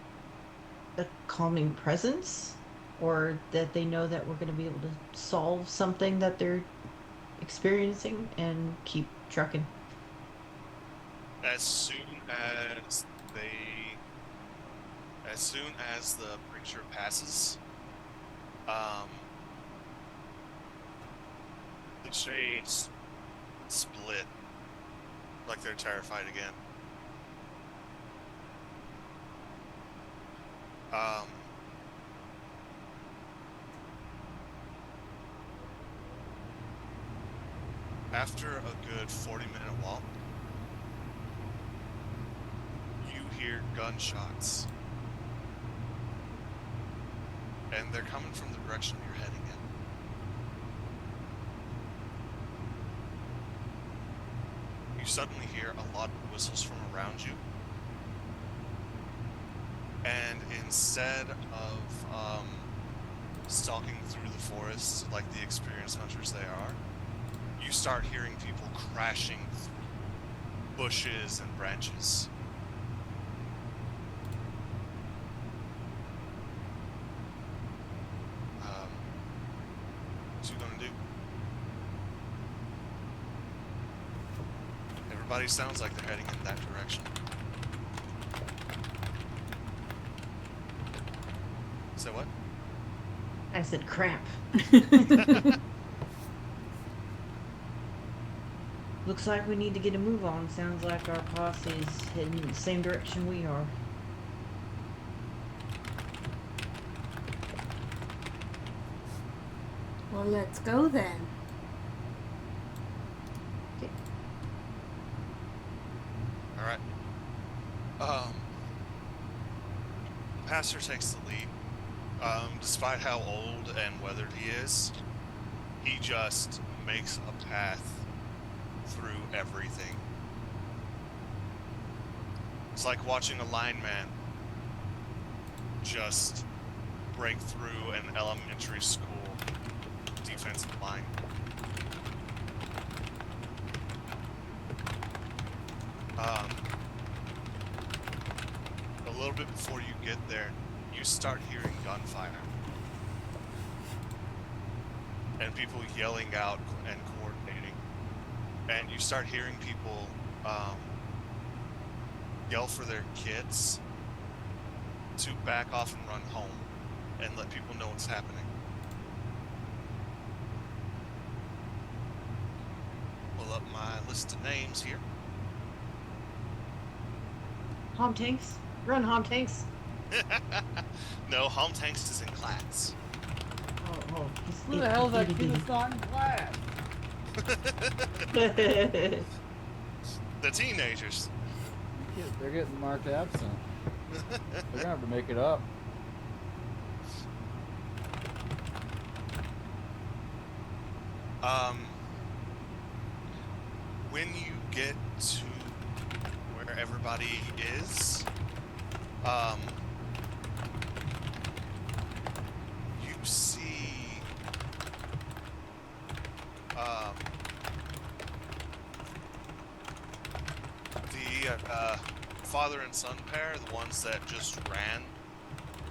C: a calming presence, or that they know that we're going to be able to solve something that they're experiencing and keep trucking.
B: As soon as the preacher passes, the shades split like they're terrified again. After a good 40-minute walk, you hear gunshots. And they're coming from the direction you're heading in. You suddenly hear a lot of whistles from around you. And instead of stalking through the forest like the experienced hunters they are, you start hearing people crashing through bushes and branches. What you gonna do? Everybody sounds like they're heading in that direction. Say what?
C: I said crap. Looks like we need to get a move on. Sounds like our posse is heading in the same direction we are.
A: Well, let's go then.
C: Okay.
B: right. The pastor takes the lead. Despite how old and weathered he is, he just makes a path through everything. It's like watching a lineman just break through an elementary school defensive line. A little bit before you get there, you start hearing gunfire. And people yelling out and coordinating. And you start hearing people yell for their kids to back off and run home and let people know what's happening. Pull up my list of names here.
C: Hom Tanks? Run, Hom Tanks.
B: No, Home Tanks is in class.
C: Oh,
D: Who the hell is that kid that's not in class?
B: The teenagers.
D: They're getting marked absent. They're gonna have to make it up.
B: When you get to where everybody is, you see, the father and son pair, the ones that just ran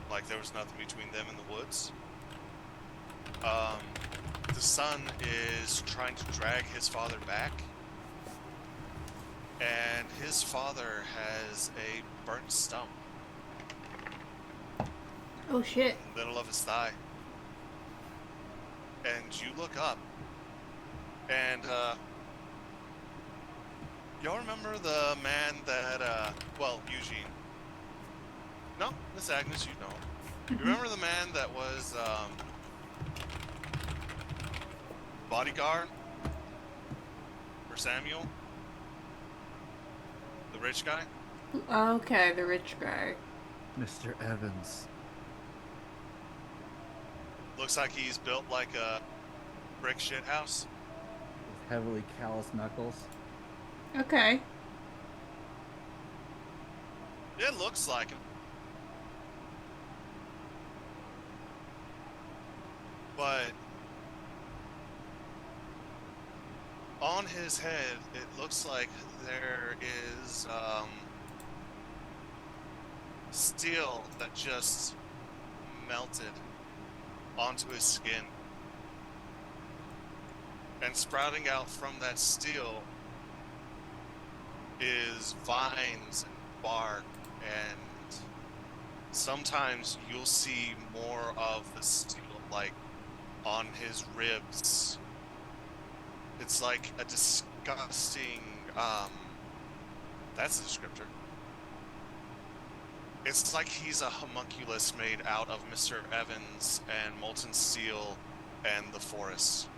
B: like there was nothing between them and the woods. The son is trying to drag his father back, and his father has a burnt stump
A: Oh shit.
B: in the middle of his thigh. And you look up, and y'all remember the man that, well, Eugene. No, Miss Agnes, you know him. You remember the man that was bodyguard for Samuel? The rich guy?
A: Okay, the rich guy.
D: Mr. Evans.
B: Looks like he's built like a brick shit house.
D: With heavily calloused knuckles.
A: Okay.
B: It looks like him. But on his head, it looks like there is steel that just melted onto his skin. And sprouting out from that steel is vines and bark, and sometimes you'll see more of the steel, like on his ribs. It's like a disgusting, that's a descriptor. It's like he's a homunculus made out of Mr. Evans and molten steel and the forest.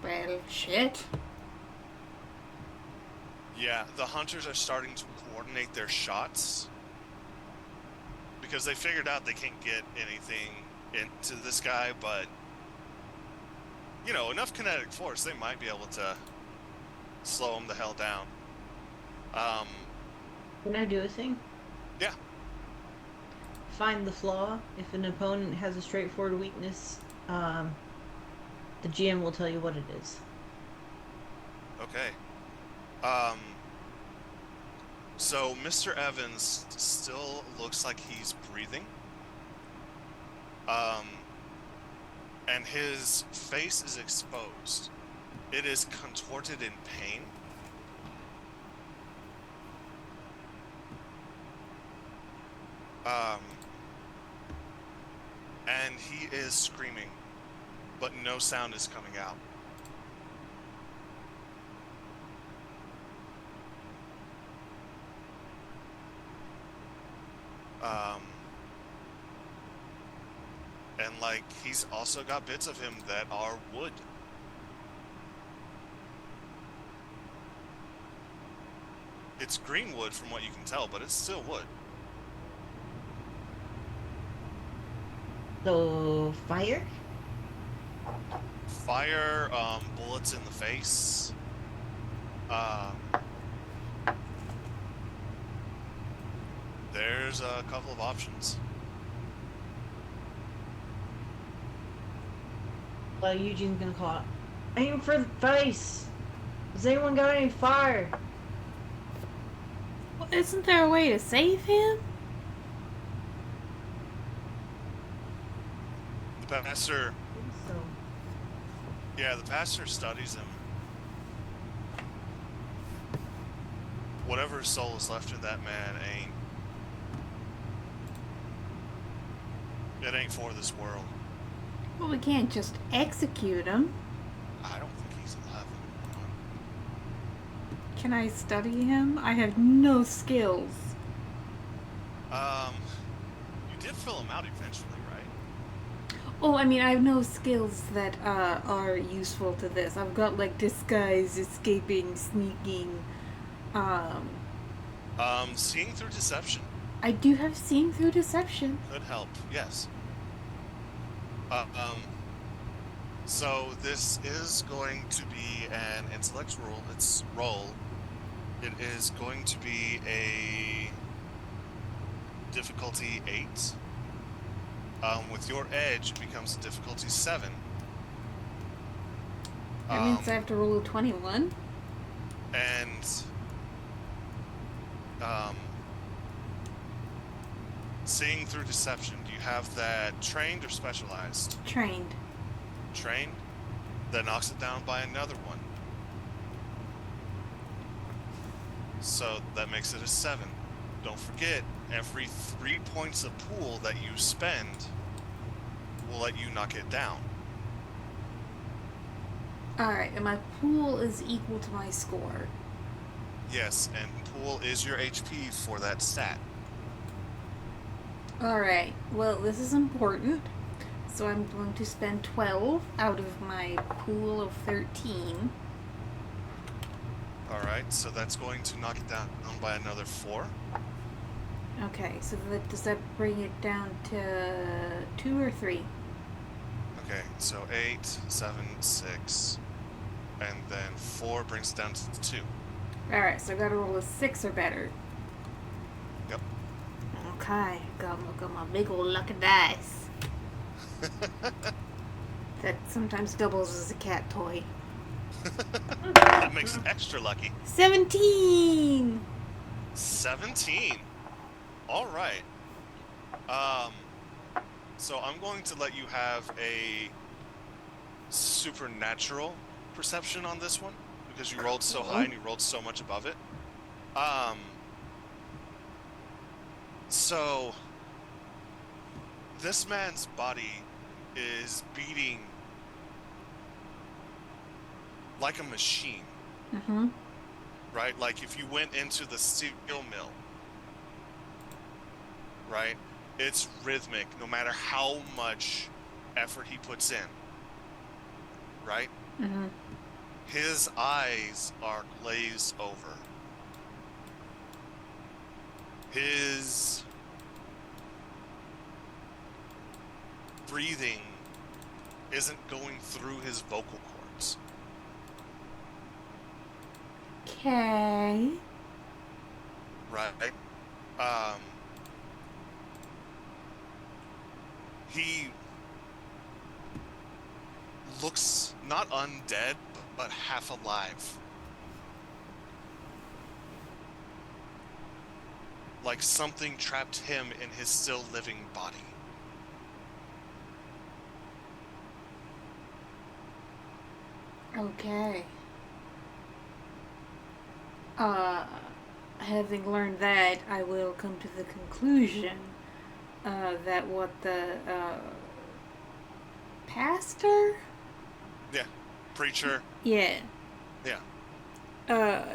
A: Well, shit.
B: Yeah, the hunters are starting to coordinate their shots because they figured out they can't get anything into this guy, but you know, enough kinetic force, they might be able to slow him the hell down.
C: Can I do a thing?
B: Yeah.
C: Find the flaw. If an opponent has a straightforward weakness, the GM will tell you what it is.
B: Okay. So Mr. Evans still looks like he's breathing. And his face is exposed. It is contorted in pain. And he is screaming, but no sound is coming out. And, like, he's also got bits of him that are wood. It's green wood from what you can tell, but it's still wood.
C: So, fire?
B: Fire, bullets in the face. There's a couple of options.
C: Well, Eugene's gonna call it. Aim for the face! Has anyone got any fire?
A: Well, isn't there a way to save him?
B: The pastor,
C: I think so.
B: yeah, the pastor studies him. Whatever soul is left in that man it ain't for this world.
A: Well, we can't just execute him.
B: I don't think he's alive anymore.
A: Can I study him? I have no skills.
B: You did fill him out eventually, right?
A: Oh, I mean, I have no skills that are useful to this. I've got, like, disguise, escaping, sneaking.
B: Seeing through deception
A: I do have seeing through deception.
B: could help, yes. So this is going to be an intellect roll. It is going to be a difficulty 8. With your edge, it becomes a difficulty 7.
A: That means I have to roll a 21.
B: And seeing through deception, do you have that trained or specialized?
A: Trained.
B: Trained? That knocks it down by another 1. So that makes it a 7. Don't forget, every 3 points of pool that you spend will let you knock it down.
A: Alright, and my pool is equal to my score.
B: Yes, and pool is your HP for that stat.
A: Alright, well, this is important. So I'm going to spend 12 out of my pool of 13.
B: Alright, so that's going to knock it down by another 4.
A: Okay, so does that bring it down to 2 or 3?
B: Okay, so 8, 7, 6, and then 4 brings it down to 2.
A: Alright, so I gotta roll a 6 or better.
B: Yep.
A: Okay, got my big old lucky dice. That sometimes doubles as a cat toy.
B: That makes it extra lucky.
A: 17!
B: 17. All right. So I'm going to let you have a supernatural perception on this one because you rolled so high and you rolled so much above it. So this man's body is beating like a machine.
A: Mm-hmm.
B: Right? Like if you went into the steel mill, right? It's rhythmic no matter how much effort he puts in, right?
A: Mm-hmm.
B: His eyes are glazed over. His breathing isn't going through his vocal cords.
A: Okay.
B: Right? He looks not undead, but half alive. Like something trapped him in his still living body.
A: Okay. Having learned that, I will come to the conclusion that what the pastor?
B: Yeah. Preacher.
A: Yeah.
B: Yeah.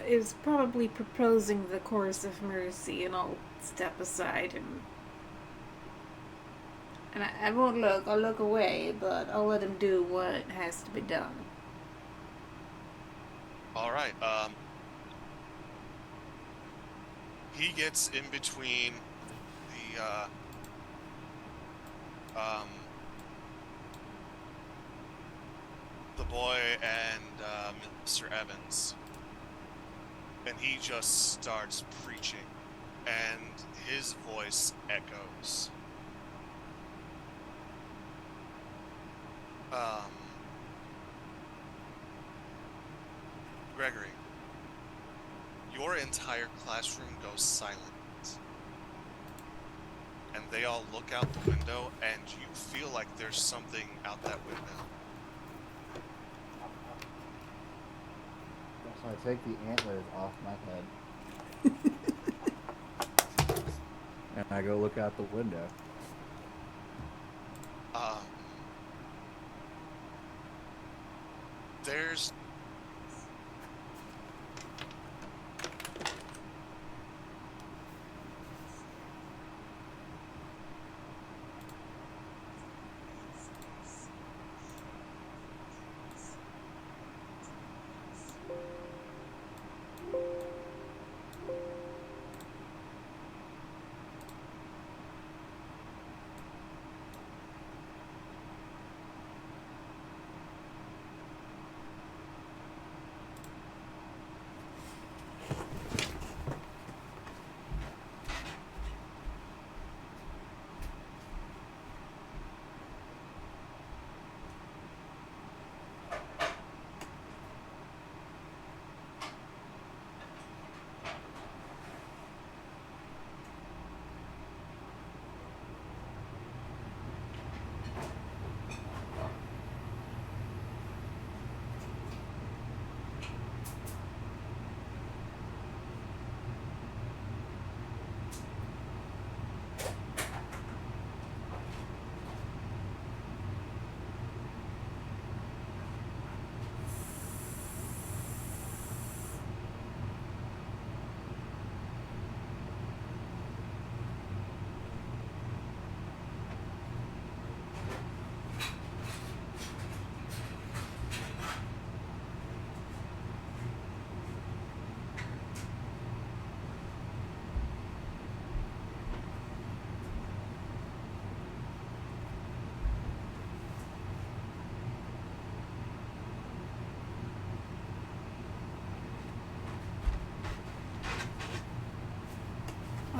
A: Is probably proposing the course of mercy, and I'll step aside and And I won't look. I'll look away, but I'll let him do what has to be done.
B: All right. He gets in between the um the boy and Mr. Evans, and he just starts preaching, and his voice echoes. Um, Gregory, your entire classroom goes silent, and they all look out the window, and you feel like there's something out that window.
D: So I take the antlers off my head and I go look out the window.
B: Um, there's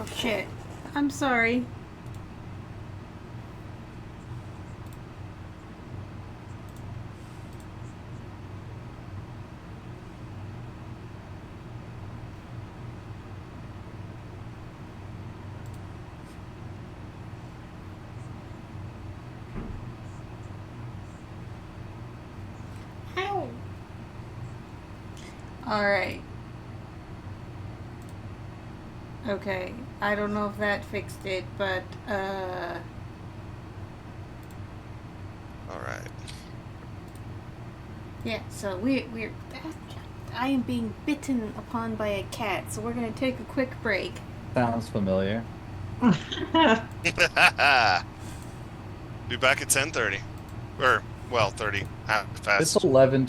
A: Oh shit. I'm sorry. Ow. Alright. Okay. I don't know if that fixed it, but,
B: all right.
A: yeah, so we're. I am being bitten upon by a cat, so we're gonna take a quick break.
D: Sounds familiar.
B: Be back at 10:30, or well, 30 half
D: It's
B: past.
D: 11.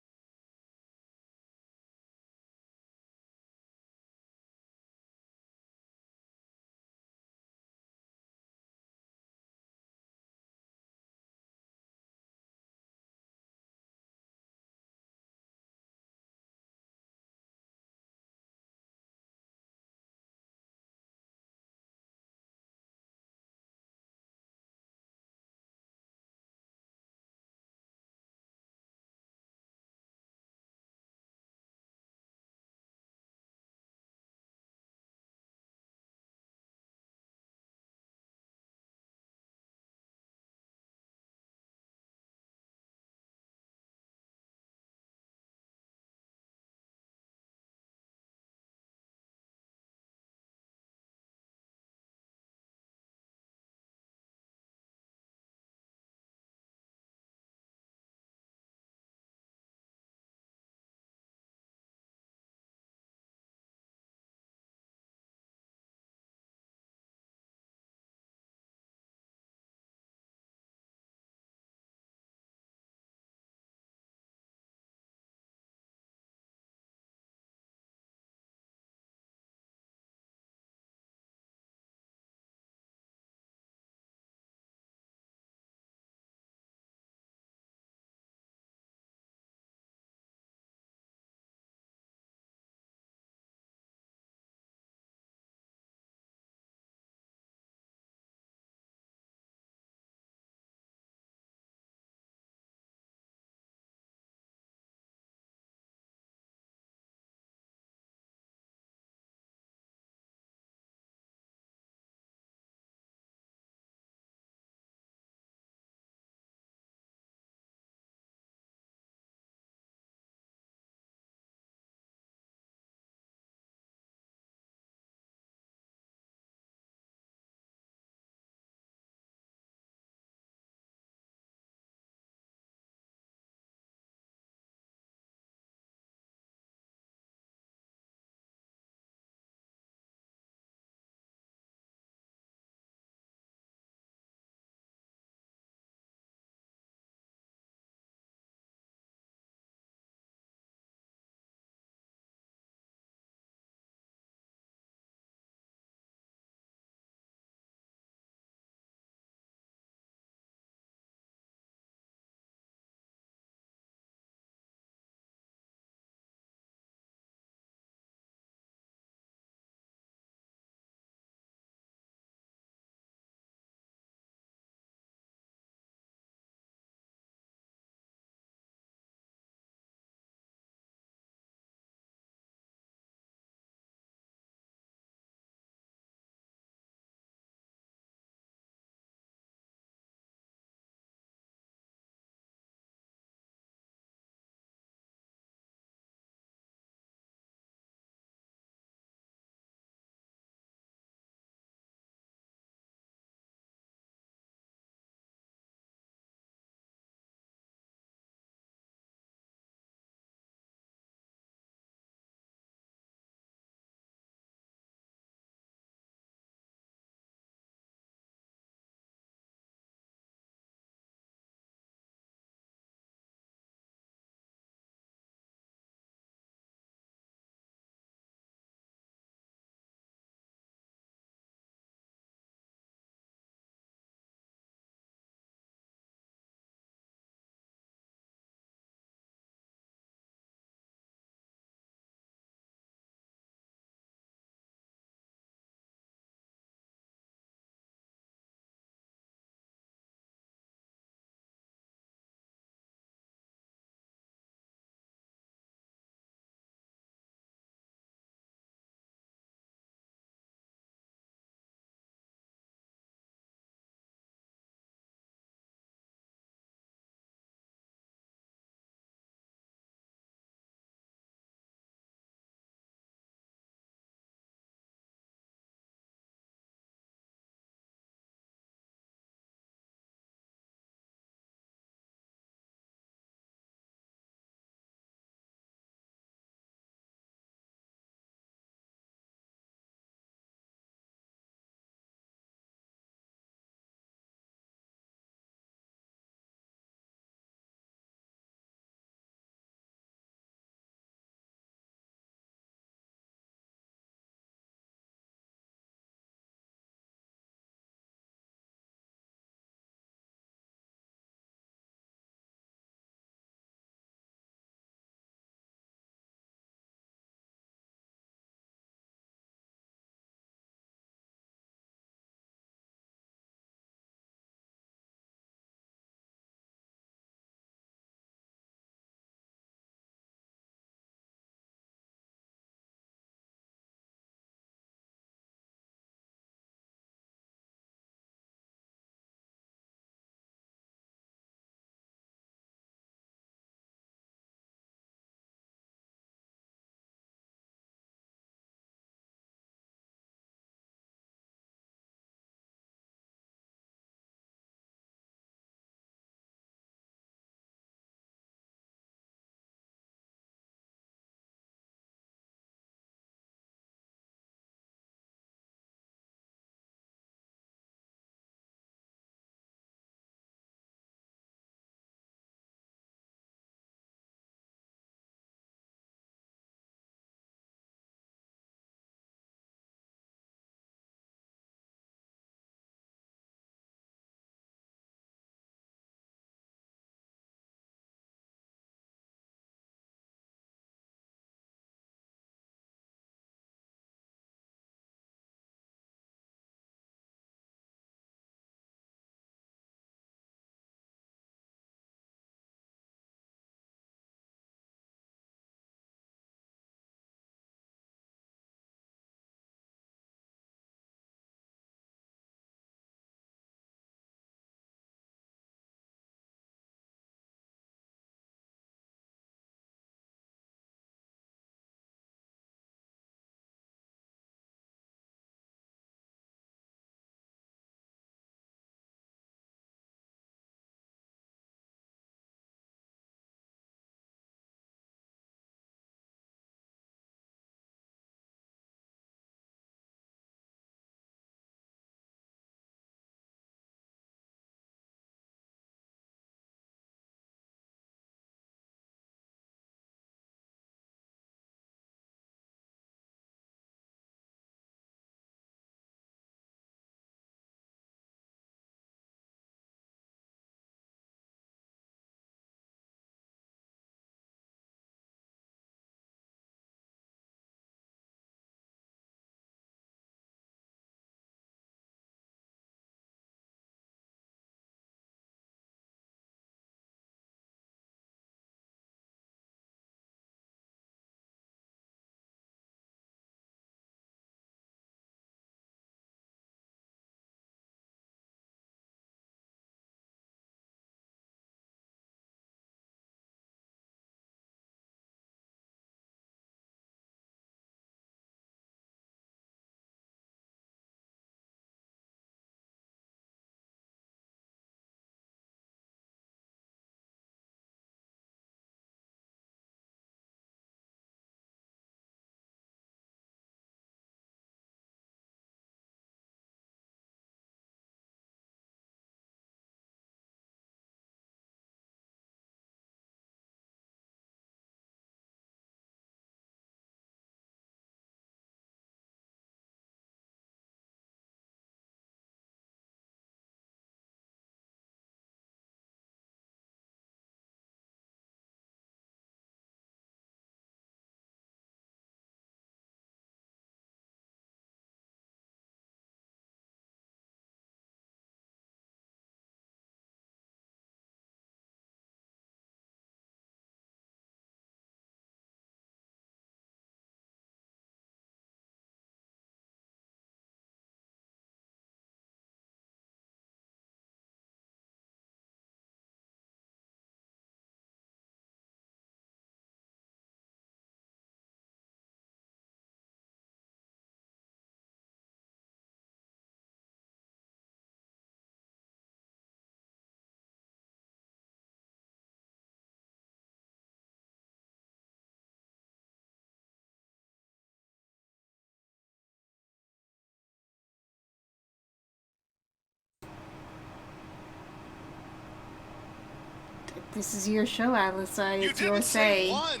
A: This is your show, Alice.
B: You
A: It's your
B: didn't say
A: say.
B: one.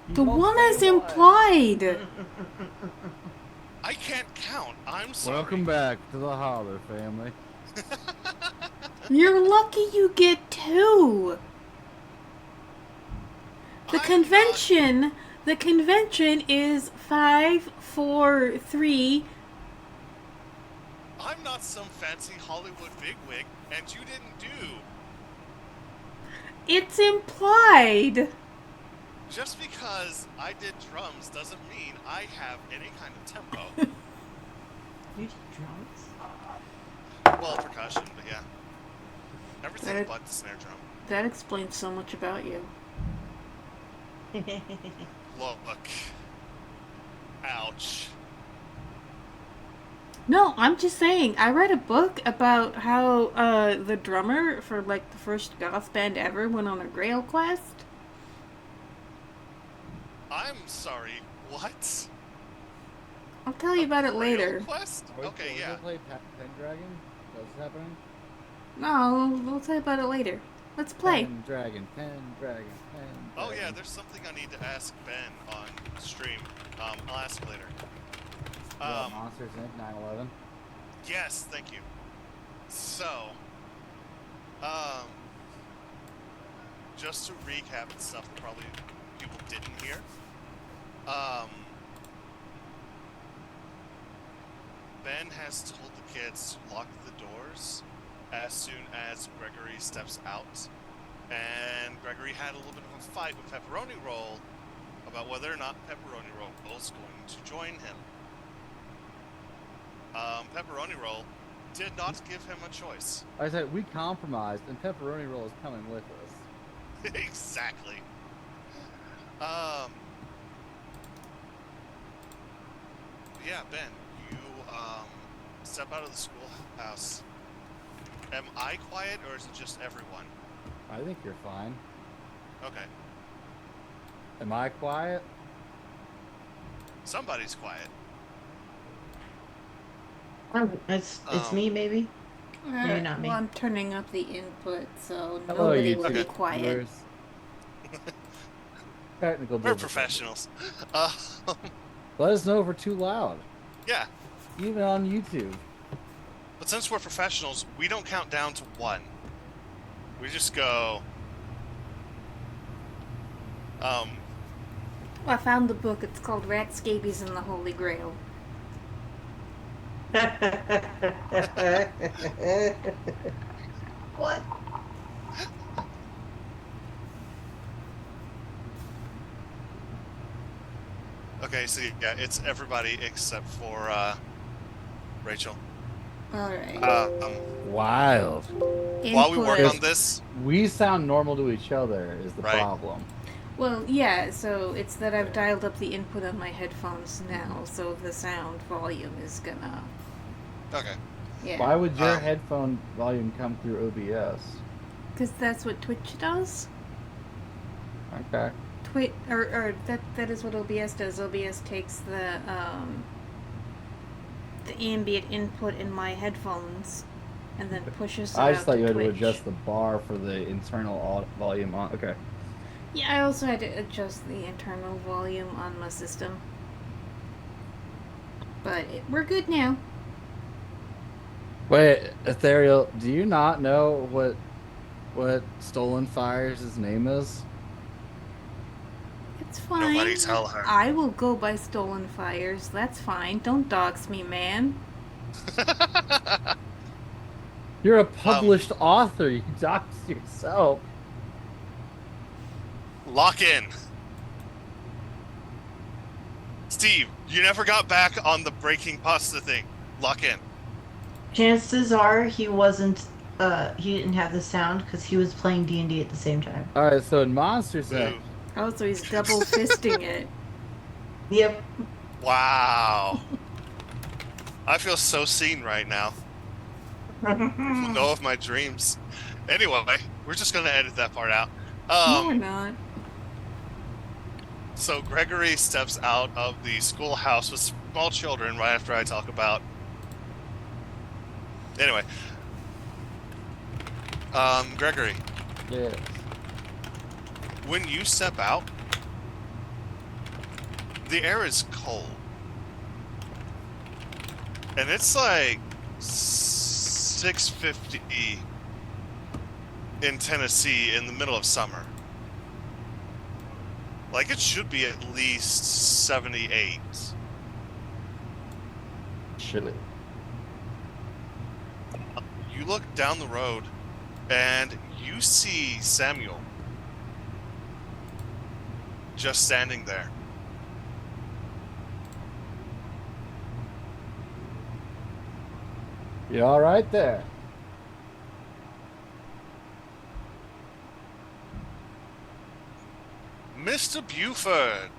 A: The
D: You won't
A: one
D: say
A: is
D: why.
A: implied.
B: I can't count. I'm sorry.
D: Welcome back to the Holler family.
A: You're lucky you get 2. The convention is 5, 4, 3.
B: I'm not some fancy Hollywood bigwig, and you didn't do.
A: It's implied.
B: Just because I did drums doesn't mean I have any kind of tempo.
C: You did drums?
B: Well, percussion, but yeah. Everything
A: That-
B: but the snare drum.
A: That explains so much about you.
B: Look. Ouch.
A: No, I'm just saying. I read a book about how the drummer for like the first goth band ever went on a Grail quest.
B: I'm sorry, what?
A: I'll tell you about it
B: Grail
A: later.
B: Quest?
D: Are we
B: Okay,
D: gonna
B: yeah.
D: play Pendragon? What's happening?
A: No, we'll tell you about it later. Let's play.
D: Pendragon.
B: Oh yeah, there's something I need to ask Ben on stream. I'll ask later.
D: Monsters Inc. 9/11.
B: Yes, thank you. So, just to recap the stuff that probably people didn't hear. Ben has told the kids to lock the doors as soon as Gregory steps out. And Gregory had a little bit of a fight with Pepperoni Roll about whether or not Pepperoni Roll was going to join him. Pepperoni Roll did not give him a choice.
D: I said we compromised, and Pepperoni Roll is coming with us.
B: Exactly. Yeah, Ben, you step out of the schoolhouse. Am I quiet, or is it just everyone?
D: I think you're fine.
B: Okay.
D: Am I quiet?
B: Somebody's quiet.
C: It's me, maybe. Maybe not me.
A: Well, I'm turning up the input, so
D: Hello,
A: nobody will
D: YouTube
A: be quiet.
D: viewers. Technical
B: We're
D: difficulties.
B: professionals.
D: Let us know if we're too loud,
B: Yeah,
D: even on YouTube.
B: but since we're professionals, we don't count down to 1. We just go.
A: Well, I found the book. It's called Rat Scabies and the Holy Grail.
C: What?
B: Okay, so yeah, it's everybody except for Rachel.
A: Alright.
D: Wild.
B: While we work
A: Input.
B: on this,
D: We sound normal to each other is the
B: Right.
D: problem.
A: Well, yeah, so it's that I've dialed up the input on my headphones now, so the sound volume is gonna...
B: okay.
A: Yeah.
D: Why would your
B: Um,
D: headphone volume come through OBS?
A: Because that's what Twitch does.
D: Okay.
A: That is what OBS does. OBS takes the ambient input in my headphones and then pushes it
D: I
A: out
D: just thought
A: to
D: you had
A: Twitch.
D: to adjust the bar for the internal volume on. Okay.
A: Yeah, I also had to adjust the internal volume on my system. But we're good now.
D: Wait, Ethereal, do you not know what Stolen Fire's name is?
A: It's fine.
B: Nobody tell her.
A: I will go by Stolen Fires. That's fine. Don't dox me, man.
D: You're a published author. You doxed yourself.
B: Lock in. Steve, you never got back on the breaking pasta thing. Lock in.
C: Chances are he wasn't. He didn't have the sound because he was playing D&D at the same time.
D: All right, so in Monsters
B: Boo.
D: Inc.
A: Oh, so he's double fisting it.
C: Yep.
B: Wow. I feel so seen right now. You know of my dreams. Anyway, we're just gonna edit that part out.
A: No, we're not.
B: So Gregory steps out of the schoolhouse with small children right after I talk about. Anyway, Gregory,
D: Yes.
B: When you step out, the air is cold. And it's like 6:50 in Tennessee in the middle of summer. Like, it should be at least 78.
D: Chilly.
B: You look down the road, and you see Samuel just standing there.
D: You all right there?
B: Mr. Buford,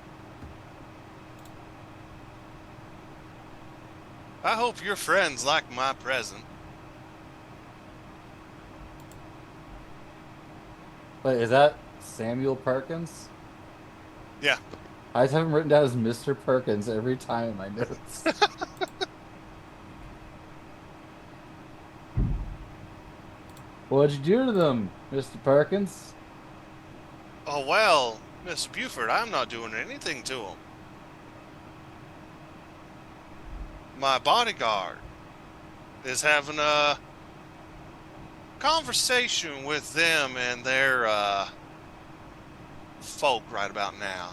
B: I hope your friends like my present.
D: Wait, is that Samuel Perkins?
B: Yeah.
D: I just have him written down as Mr. Perkins every time in my notes. What'd you do to them, Mr. Perkins?
B: Oh, well, Mr. Buford, I'm not doing anything to them. My bodyguard is having a conversation with them and their folk right about now.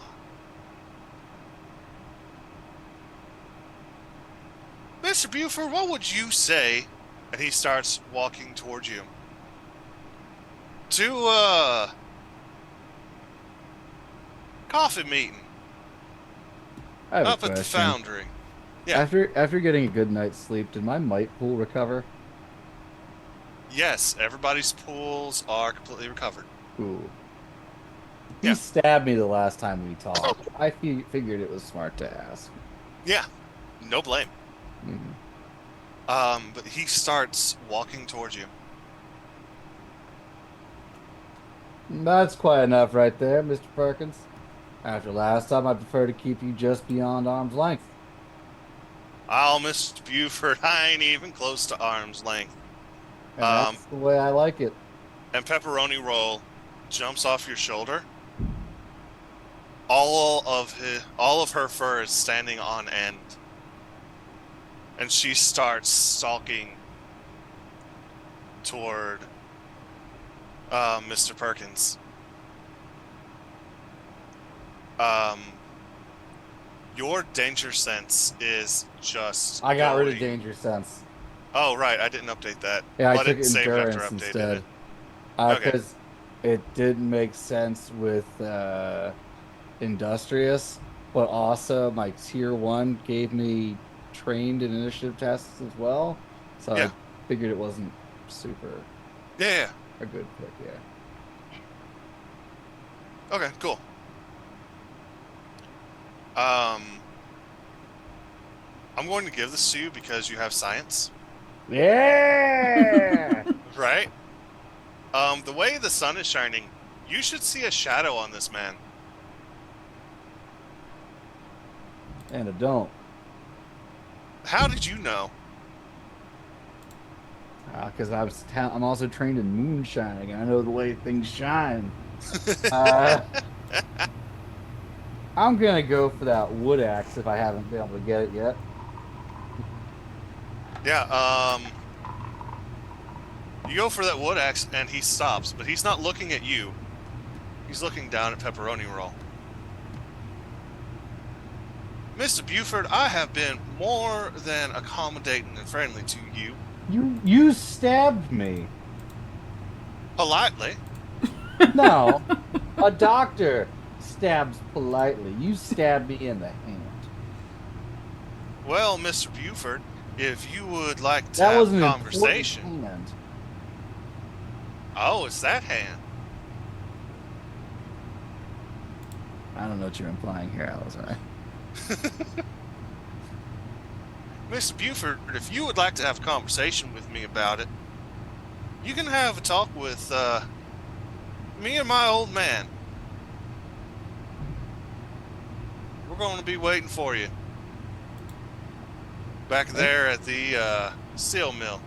B: Mr. Buford, what would you say? And he starts walking towards you. To coffee meeting
D: I have a
B: up at the
D: question.
B: foundry. Yeah.
D: After getting a good night's sleep, did my might pool recover?
B: Yes, everybody's pools are completely recovered.
D: Ooh.
B: Yeah.
D: He stabbed me the last time we talked. I figured it was smart to ask.
B: Yeah, no blame.
D: Mhm.
B: But he starts walking towards you.
D: That's quite enough right there, Mr. Perkins. After last time, I prefer to keep you just beyond arm's length.
B: Oh, Mr. Buford, I ain't even close to arm's length.
D: And that's the way I like it.
B: And Pepperoni Roll jumps off your shoulder. All of her fur is standing on end. And she starts stalking toward Mr. Perkins. Your danger sense is just
D: I got rid of
B: going.
D: danger sense.
B: Oh, right, I didn't update that.
D: Yeah, I
B: Well,
D: took
B: didn't save it after
D: endurance
B: I updated
D: instead.
B: it. Okay.
D: Because it didn't make sense with Industrious, but also my tier 1 gave me trained in initiative tests as well. So
B: Yeah.
D: I figured it wasn't super
B: Yeah.
D: a good pick, yeah.
B: Okay, cool. I'm going to give this to you because you have science.
D: Yeah!
B: Right? The way the sun is shining, you should see a shadow on this man.
D: And I don't.
B: How did you know?
D: Because I'm also trained in moonshining. I know the way things shine. I'm gonna go for that wood axe if I haven't been able to get it yet.
B: Yeah, you go for that wood axe and he stops, but he's not looking at you. He's looking down at Pepperoni Roll. Mr. Buford, I have been more than accommodating and friendly to you.
D: You stabbed me.
B: Politely.
D: No, a doctor stabs politely. You stabbed me in the hand.
B: Well, Mr. Buford, if you would like to
D: That was
B: have
D: an
B: a
D: important
B: conversation.
D: hand.
B: Oh, it's that hand.
D: I don't know what you're implying here, Alice.
B: Mr. Buford, if you would like to have a conversation with me about it, you can have a talk with me and my old man. We're going to be waiting for you back there at the steel mill.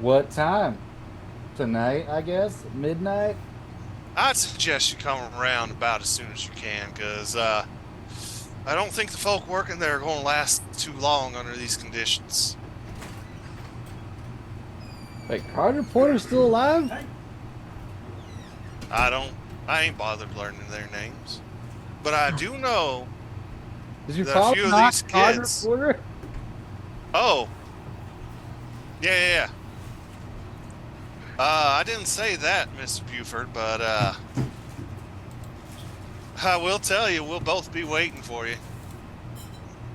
D: What time? tonight, I guess, midnight.
B: I'd suggest you come around about as soon as you can, because I don't think the folk working there are going to last too long under these conditions.
D: Wait, Carter Porter's still alive?
B: I ain't bothered learning their names. But I do know
D: Is your
B: that a
D: father
B: few of
D: not
B: these
D: Carter
B: kids.
D: Porter?
B: Oh. Yeah. I didn't say that, Mr. Buford, but I will tell you, we'll both be waiting for you.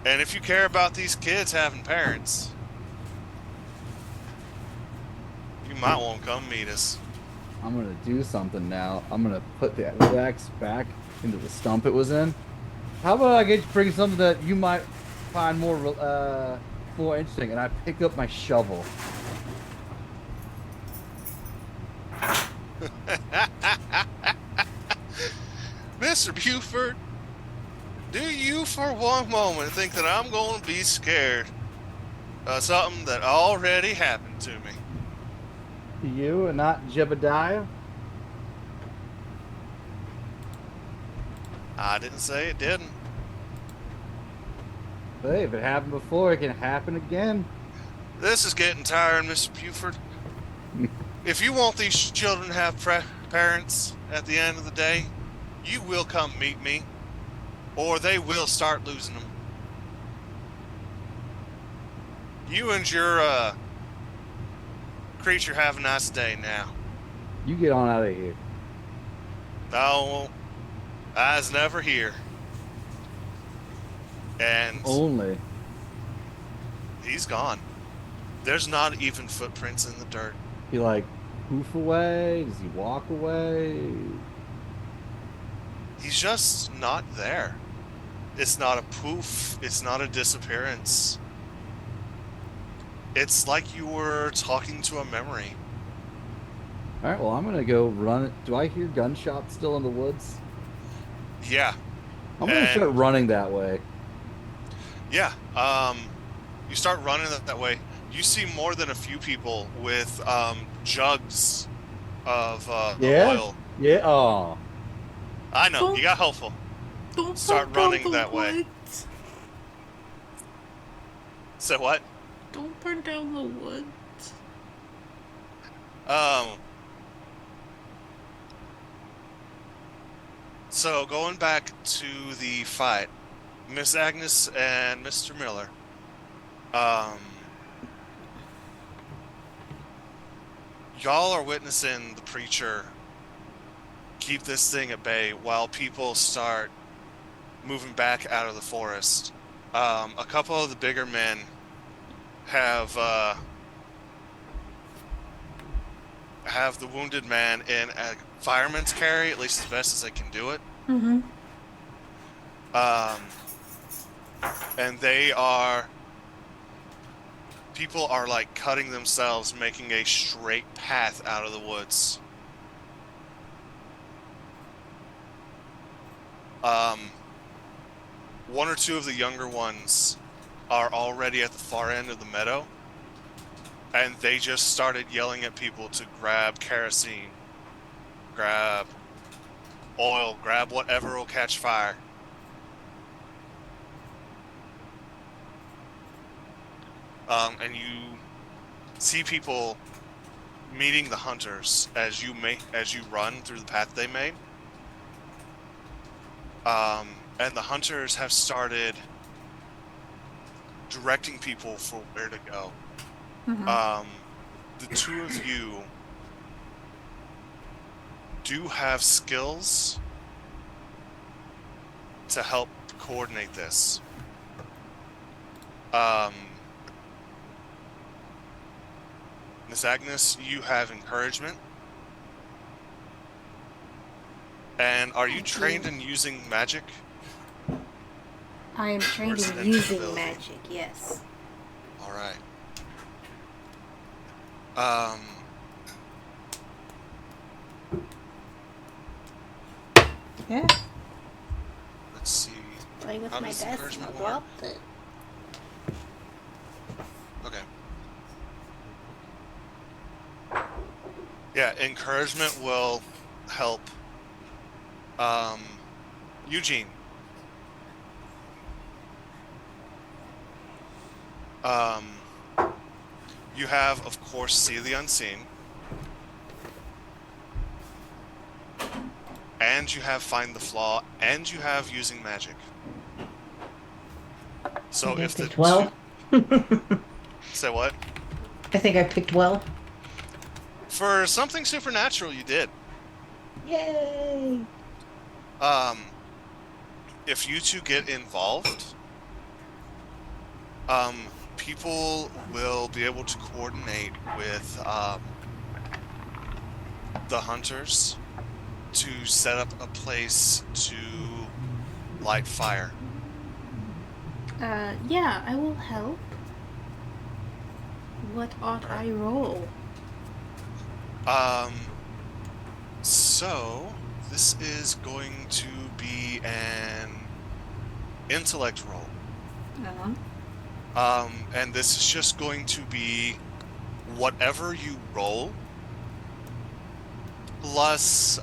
B: And if you care about these kids having parents, you might want to come meet us.
D: I'm gonna do something now. I'm gonna put the axe back into the stump it was in. How about I get you bring something that you might find more interesting, and I pick up my shovel.
B: Mr. Buford, do you for one moment think that I'm going to be scared of something that already happened to me?
D: You and not Jebediah?
B: I didn't say it didn't.
D: Hey, if it happened before, it can happen again.
B: This is getting tiring, Mr. Buford. If you want these children to have parents at the end of the day, you will come meet me, or they will start losing them. You and your creature have a nice day now.
D: You get on out of here.
B: No, I was never here. And
D: Only.
B: he's gone. There's not even footprints in the dirt.
D: He like poof away? Does he walk away?
B: He's just not there. It's not a poof. It's not a disappearance. It's like you were talking to a memory.
D: All right, well, I'm gonna go run it. Do I hear gunshots still in the woods?
B: Yeah.
D: I'm gonna start running that way.
B: Yeah. You start running that way. You see more than a few people with jugs of oil.
D: Yeah. Oh.
B: I know. You got helpful.
A: Don't
B: Start
A: burn down
B: running
A: the
B: that way.
A: woods.
B: So what?
A: Don't burn down the woods.
B: So going back to the fight, Miss Agnes and Mr. Miller, y'all are witnessing the preacher keep this thing at bay while people start moving back out of the forest. A couple of the bigger men have the wounded man in a fireman's carry, at least as best as they can do it.
A: Mm-hmm.
B: And people are like cutting themselves, making a straight path out of the woods. One or two of the younger ones are already at the far end of the meadow, and they just started yelling at people to grab kerosene, grab oil, grab whatever will catch fire. And you see people meeting the hunters as you run through the path they made. And the hunters have started directing people for where to go.
A: Mm-hmm.
B: The two of you do have skills to help coordinate this. Miss Agnes, you have encouragement. And are you trained in using magic?
A: I am trained
B: Where's
A: in
B: the
A: using
B: ability?
A: magic, yes.
B: All right.
A: Yeah.
B: Let's see.
A: Playing with
B: How
A: my
B: does
A: desk and
B: encouragement
A: I
B: work?
A: dropped it.
B: Okay. Yeah, encouragement will help. Eugene. You have, of course, See the Unseen. And you have Find the Flaw, and you have Using Magic. So
C: I
B: if the
C: picked well.
B: Say what?
C: I think I picked well.
B: For something supernatural, you did.
C: Yay!
B: If you two get involved, people will be able to coordinate with the hunters to set up a place to light fire.
A: Yeah, I will help. What ought I roll?
B: So this is going to be an intellect roll. And this is just going to be whatever you roll plus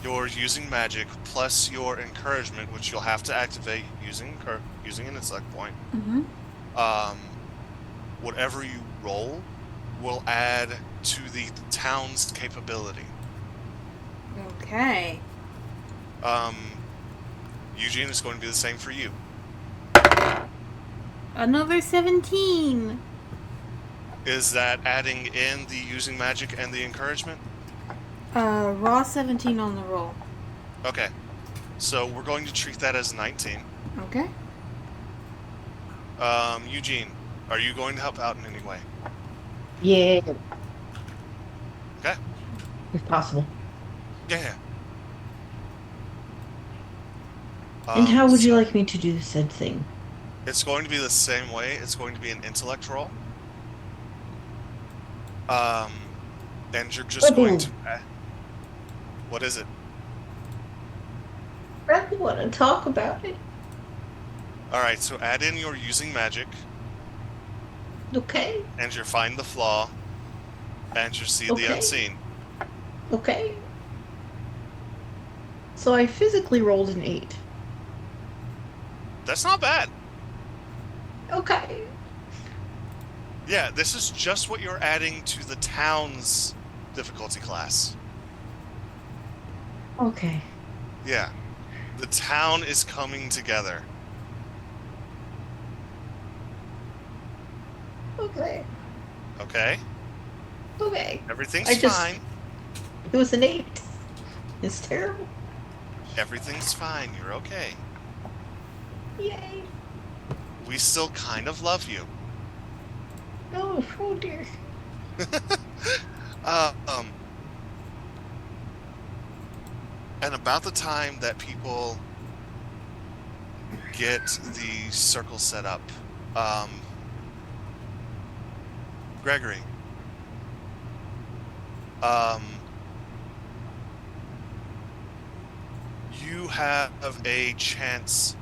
B: your Using Magic plus your encouragement, which you'll have to activate using an intellect point. Whatever you roll will add to the town's capability.
A: Okay.
B: Eugene, is going to be the same for you.
A: Another 17.
B: Is that adding in the Using Magic and the encouragement?
A: Raw 17 on the roll.
B: Okay. So we're going to treat that as 19.
A: Okay.
B: Eugene, are you going to help out in any way?
C: Yeah,
B: Okay.
C: if possible.
B: Yeah.
C: And how would you
B: so
C: like me to do said thing?
B: It's going to be the same way. It's going to be an intellect roll. And you're just going to... What is it?
C: I really want to talk about it.
B: Alright, so add in your Using Magic.
C: Okay.
B: And your Find the Flaw. And your See the Unseen.
C: Okay. So I physically rolled an 8.
B: That's not bad.
C: Okay.
B: Yeah, this is just what you're adding to the town's difficulty class.
C: Okay.
B: Yeah. The town is coming together.
C: Okay.
B: Okay?
C: Okay.
B: Everything's fine.
C: It was an 8. It's terrible.
B: Everything's fine. You're okay.
C: Yay.
B: We still kind of love you.
C: Oh dear.
B: And about the time that people get the circle set up, Gregory, you have a chance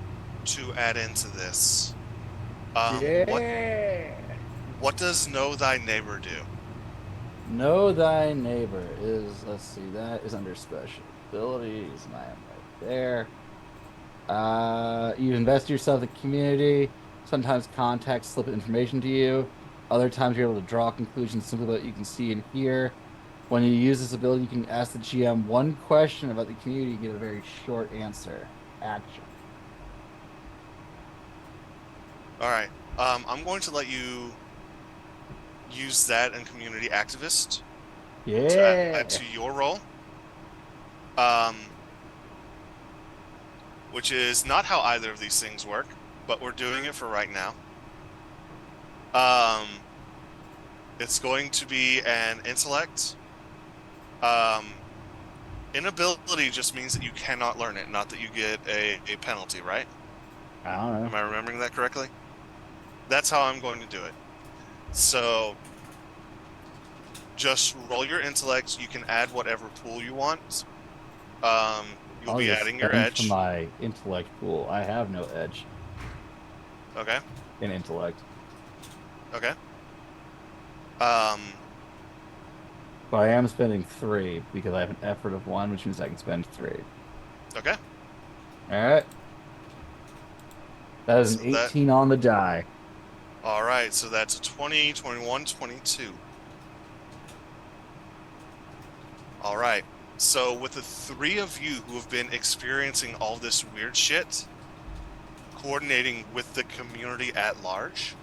B: to add into this. What does Know Thy Neighbor do?
D: Know Thy Neighbor is, let's see, that is under special abilities, and I am right there. You invest yourself in the community. Sometimes contacts slip information to you. Other times you're able to draw conclusions simply about what you can see and hear. When you use this ability, you can ask the GM one question about the community and get a very short answer. Action.
B: Alright. I'm going to let you use that in Community Activist to add to your role. Which is not how either of these things work, but we're doing it for right now. It's going to be an intellect. Inability just means that you cannot learn it, not that you get a penalty, right?
D: I don't know.
B: Am I remembering that correctly? That's how I'm going to do it. So, just roll your intellect. You can add whatever pool you want. You'll be adding your edge.
D: For my intellect pool, I have no edge.
B: Okay.
D: In intellect.
B: Okay.
D: but I am spending 3 because I have an effort of 1, which means I can spend 3.
B: Okay.
D: All right. That is
B: So
D: an 18 on the die.
B: All right, so that's a 20, 21, 22. All right. So with the 3 of you who have been experiencing all this weird shit, coordinating with the community at large,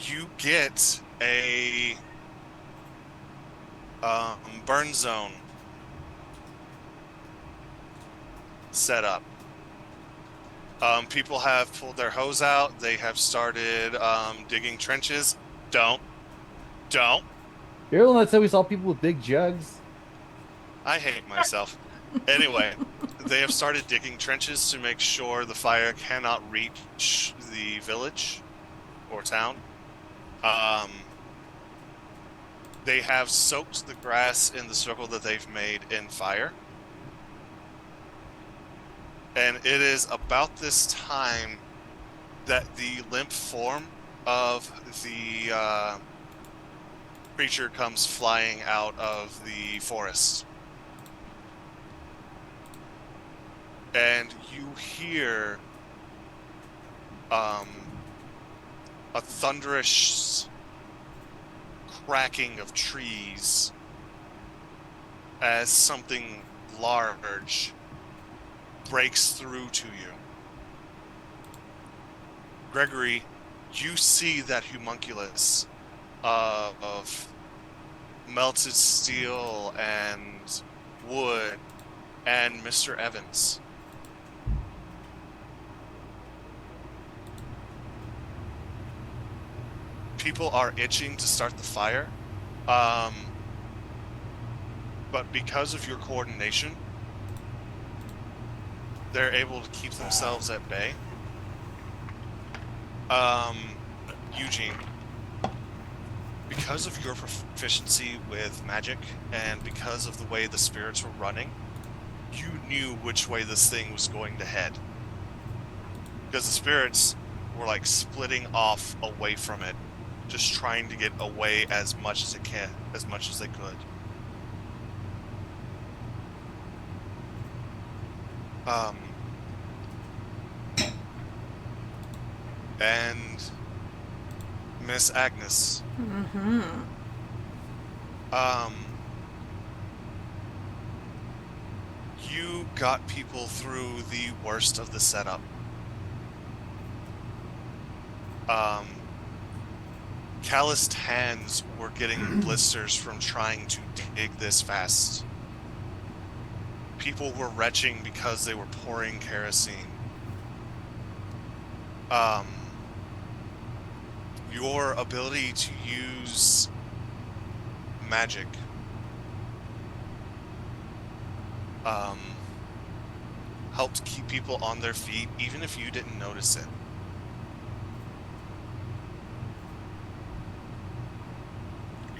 B: you get a burn zone set up. People have pulled their hose out. They have started digging trenches. Don't.
D: You're the one that said we saw people with big jugs.
B: I hate myself. Anyway, they have started digging trenches to make sure the fire cannot reach the village or town. They have soaked the grass in the circle that they've made in fire. And it is about this time that the limp form of the creature comes flying out of the forest. And you hear a thunderous cracking of trees as something large breaks through to you. Gregory, you see that homunculus of melted steel and wood and Mr. Evans. People are itching to start the fire, but because of your coordination, they're able to keep themselves at bay. Eugene, because of your proficiency with magic and because of the way the spirits were running, you knew which way this thing was going to head. Because the spirits were like splitting off away from it, just trying to get away as much as they could. And Miss Agnes.
A: Mm-hmm.
B: You got people through the worst of the setup. Calloused hands were getting blisters from trying to dig this fast. People were retching because they were pouring kerosene. Your ability to use magic helped keep people on their feet, even if you didn't notice it.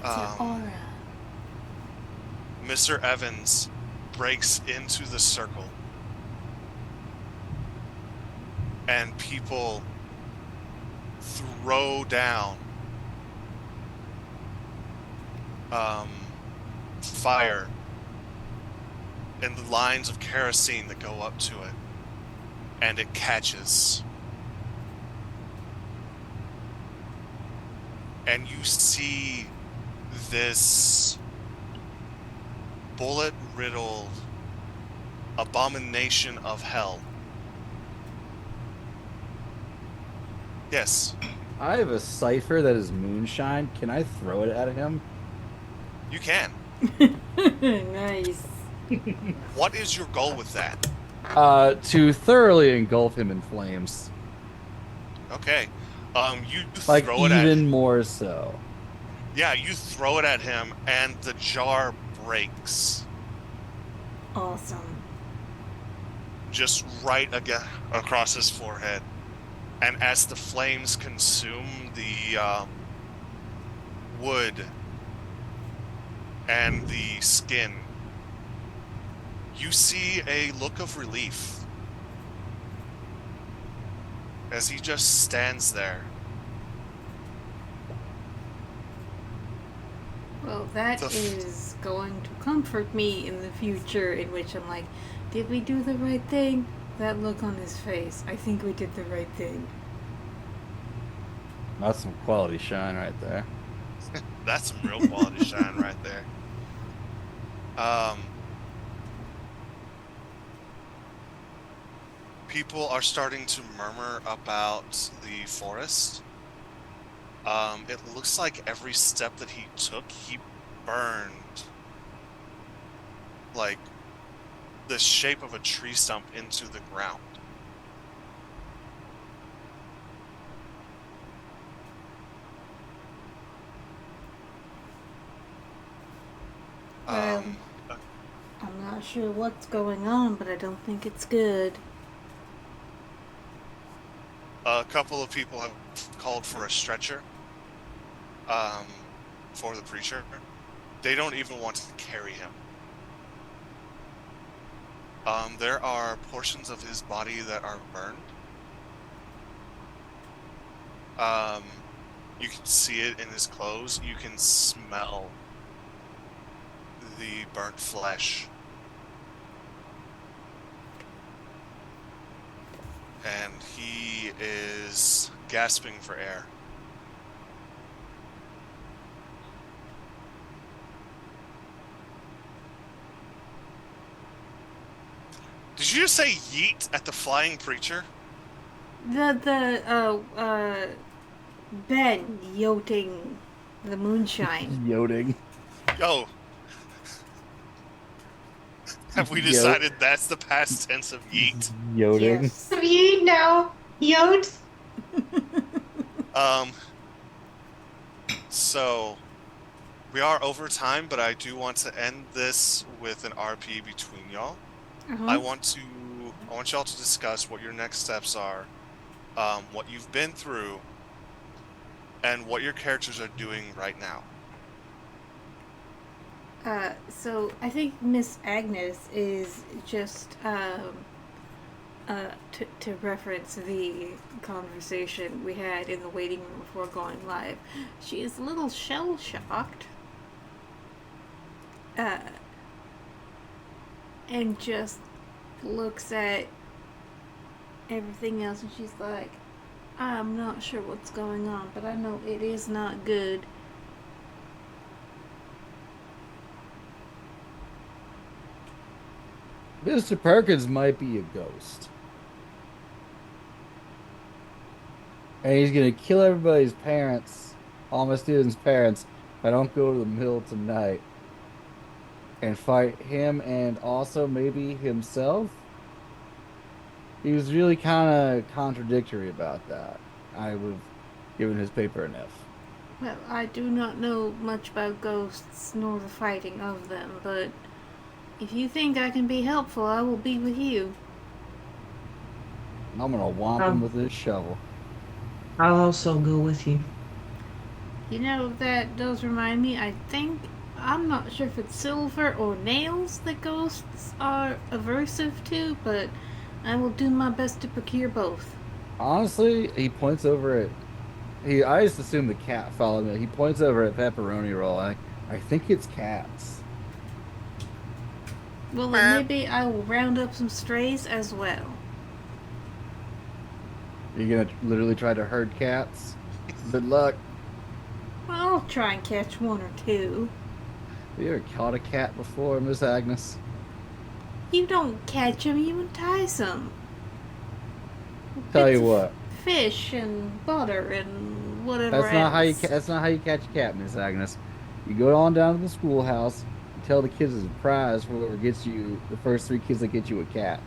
A: It's your aura.
B: Mr. Evans breaks into the circle, and people throw down fire and the lines of kerosene that go up to it, and it catches. And you see this bullet-riddled abomination of hell. Yes.
D: I have a cipher that is moonshine. Can I throw it at him?
B: You can.
A: Nice.
B: What is your goal with that?
D: To thoroughly engulf him in flames.
B: Okay. You
D: Like,
B: throw it at him.
D: even more so.
B: Yeah, you throw it at him, and the jar breaks.
A: Awesome.
B: Just right across his forehead. And as the flames consume the wood and the skin, you see a look of relief as he just stands there.
A: Well, that
B: So,
A: is going to comfort me in the future, in which I'm like, did we do the right thing? That look on his face. I think we did the right thing.
D: That's some quality shine right there.
B: that's some real quality shine right there. People are starting to murmur about the forest. It looks like every step that he took, he burned like the shape of a tree stump into the ground.
A: Well,
B: Uh,
A: I'm not sure what's going on, but I don't think it's good.
B: a couple of people have called for a stretcher um, for the preacher. They don't even want to carry him. There are portions of his body that are burned. You can see it in his clothes. You can smell the burnt flesh. And he is gasping for air. Did you just say yeet at the flying preacher?
A: Ben yoting the moonshine.
D: Yoting.
B: Oh, have we decided that's the past tense of yeet?
D: Yoting.
A: Yes.
C: You know, Yote.
B: So we are over time, but I do want to end this with an RP between y'all.
A: Uh-huh.
B: I want y'all to discuss what your next steps are, what you've been through, and what your characters are doing right now.
A: So I think Miss Agnes is just to reference the conversation we had in the waiting room before going live. She is a little shell shocked. And just looks at everything else and she's like, I'm not sure what's going on, but I know it is not good.
D: Mr. Perkins might be a ghost. And he's gonna kill everybody's parents, all my students' parents, if I don't go to the mill tonight. And fight him and also maybe himself. He was really kind of contradictory about that. I would have given his paper an F.
A: Well, I do not know much about ghosts nor the fighting of them, but if you think I can be helpful, I will be with you.
D: I'm gonna whomp him with this shovel.
C: I'll also go with you.
A: You know, that does remind me, I'm not sure if it's silver or nails that ghosts are aversive to, but I will do my best to procure both.
D: Honestly, he points over at I just assume the cat followed me. He points over at pepperoni roll. I think it's cats.
A: Well, then maybe I will round up some strays as well.
D: You're gonna literally try to herd cats? Good luck.
A: Well, I'll try and catch one or two.
D: Have you ever caught a cat before, Miss Agnes?
A: You don't catch them, you entice them.
D: Tell you what.
A: Fish and butter and whatever
D: That's not how you.
A: else.
D: That's not how you catch a cat, Miss Agnes. You go on down to the schoolhouse. You tell the kids as a prize for whoever gets you the first 3 kids that get you a cat.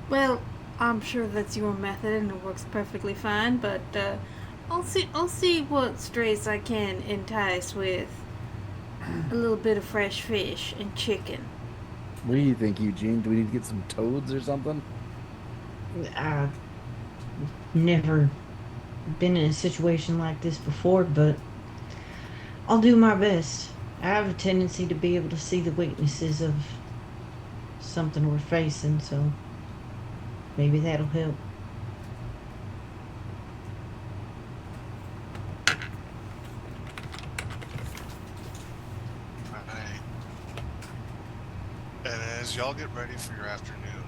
A: Well, I'm sure that's your method and it works perfectly fine, but I'll see what strays I can entice with a little bit of fresh fish and chicken.
D: What do you think, Eugene? Do we need to get some toads or something?
C: I've never been in a situation like this before, but I'll do my best. I have a tendency to be able to see the weaknesses of something we're facing, so maybe that'll help.
B: And as y'all get ready for your afternoon,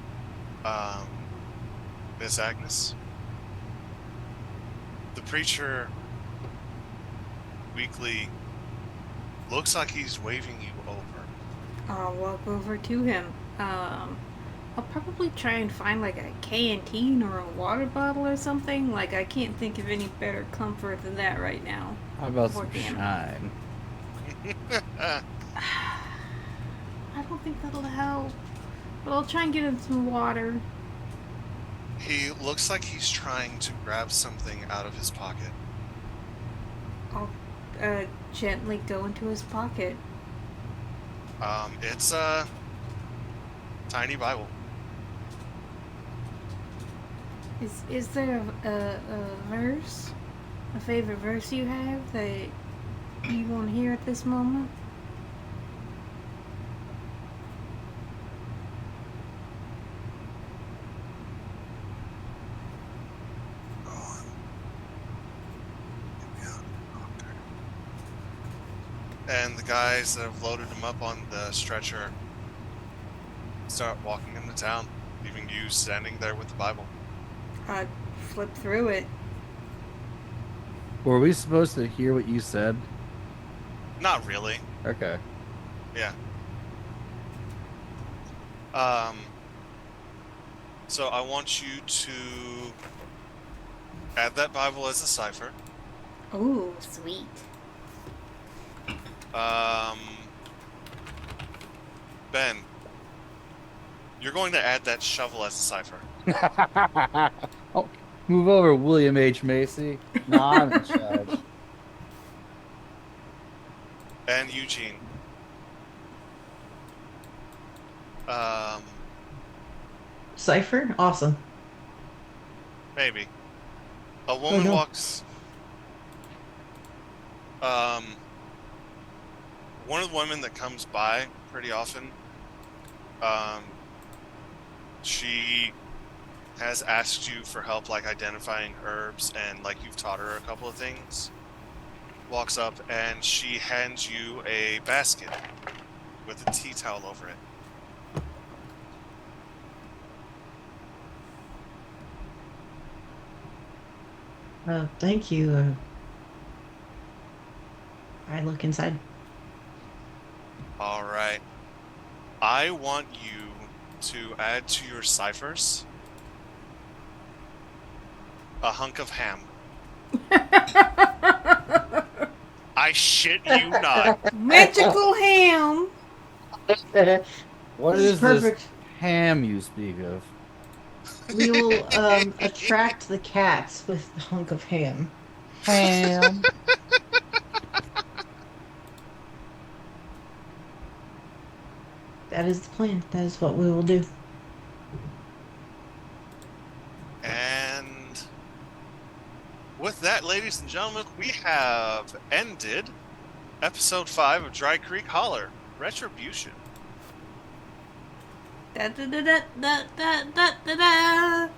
B: Miss Agnes, the preacher weakly looks like he's waving you over.
A: I'll walk over to him. I'll probably try and find like a canteen or a water bottle or something. Like, I can't think of any better comfort than that right now.
D: How about
A: Poor
D: some
A: Gamma.
D: shine?
A: I don't think that'll help. But I'll try and get him some water.
B: He looks like he's trying to grab something out of his pocket.
A: I'll gently go into his pocket.
B: It's a tiny Bible.
A: Is there a verse? A favorite verse you have that you want to hear at this moment?
B: And the guys that have loaded him up on the stretcher start walking into town, leaving you standing there with the Bible.
A: I flip through it.
D: Were we supposed to hear what you said?
B: Not really.
D: Okay.
B: Yeah. So I want you to add that Bible as a cipher.
A: Ooh, sweet.
B: Ben, you're going to add that shovel as a cipher.
D: Oh, move over, William H. Macy. No, I'm in charge.
B: And Eugene.
C: Cipher? Awesome.
B: Maybe. A woman
C: no.
B: walks. One of the women that comes by pretty often, she has asked you for help, like identifying herbs, and like you've taught her a couple of things. Walks up and she hands you a basket with a tea towel over it.
C: Thank you. I look inside.
B: All right. I want you to add to your ciphers a hunk of ham. I shit you not.
A: Magical ham!
D: What
C: This is
D: is
C: perfect.
D: this ham you speak of?
C: We will attract the cats with the hunk of ham.
D: Ham.
C: That is the plan. That is what we will do.
B: And with that, ladies and gentlemen, we have ended episode 5 of Dry Creek Holler, Retribution.
A: Da, da, da, da, da, da, da, da, da.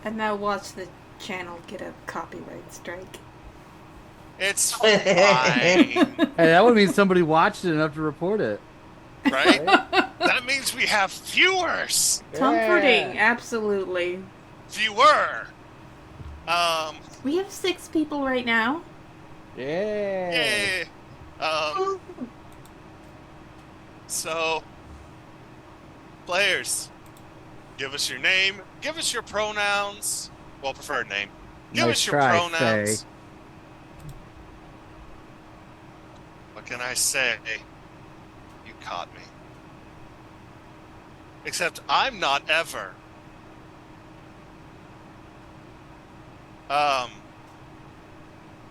A: And now watch the channel get a copyright strike.
B: It's fine,
D: Hey, that would mean somebody watched it enough to report it.
B: right? That means we have viewers.
A: Comforting, absolutely.
B: Viewer.
A: We have 6 people right now.
D: Yeah.
B: Yeah. So, players, give us your name, give us your pronouns. Well, preferred name. Give
D: Nice
B: us your
D: try,
B: pronouns.
D: Faye.
B: What can I say? You caught me. Except I'm not ever.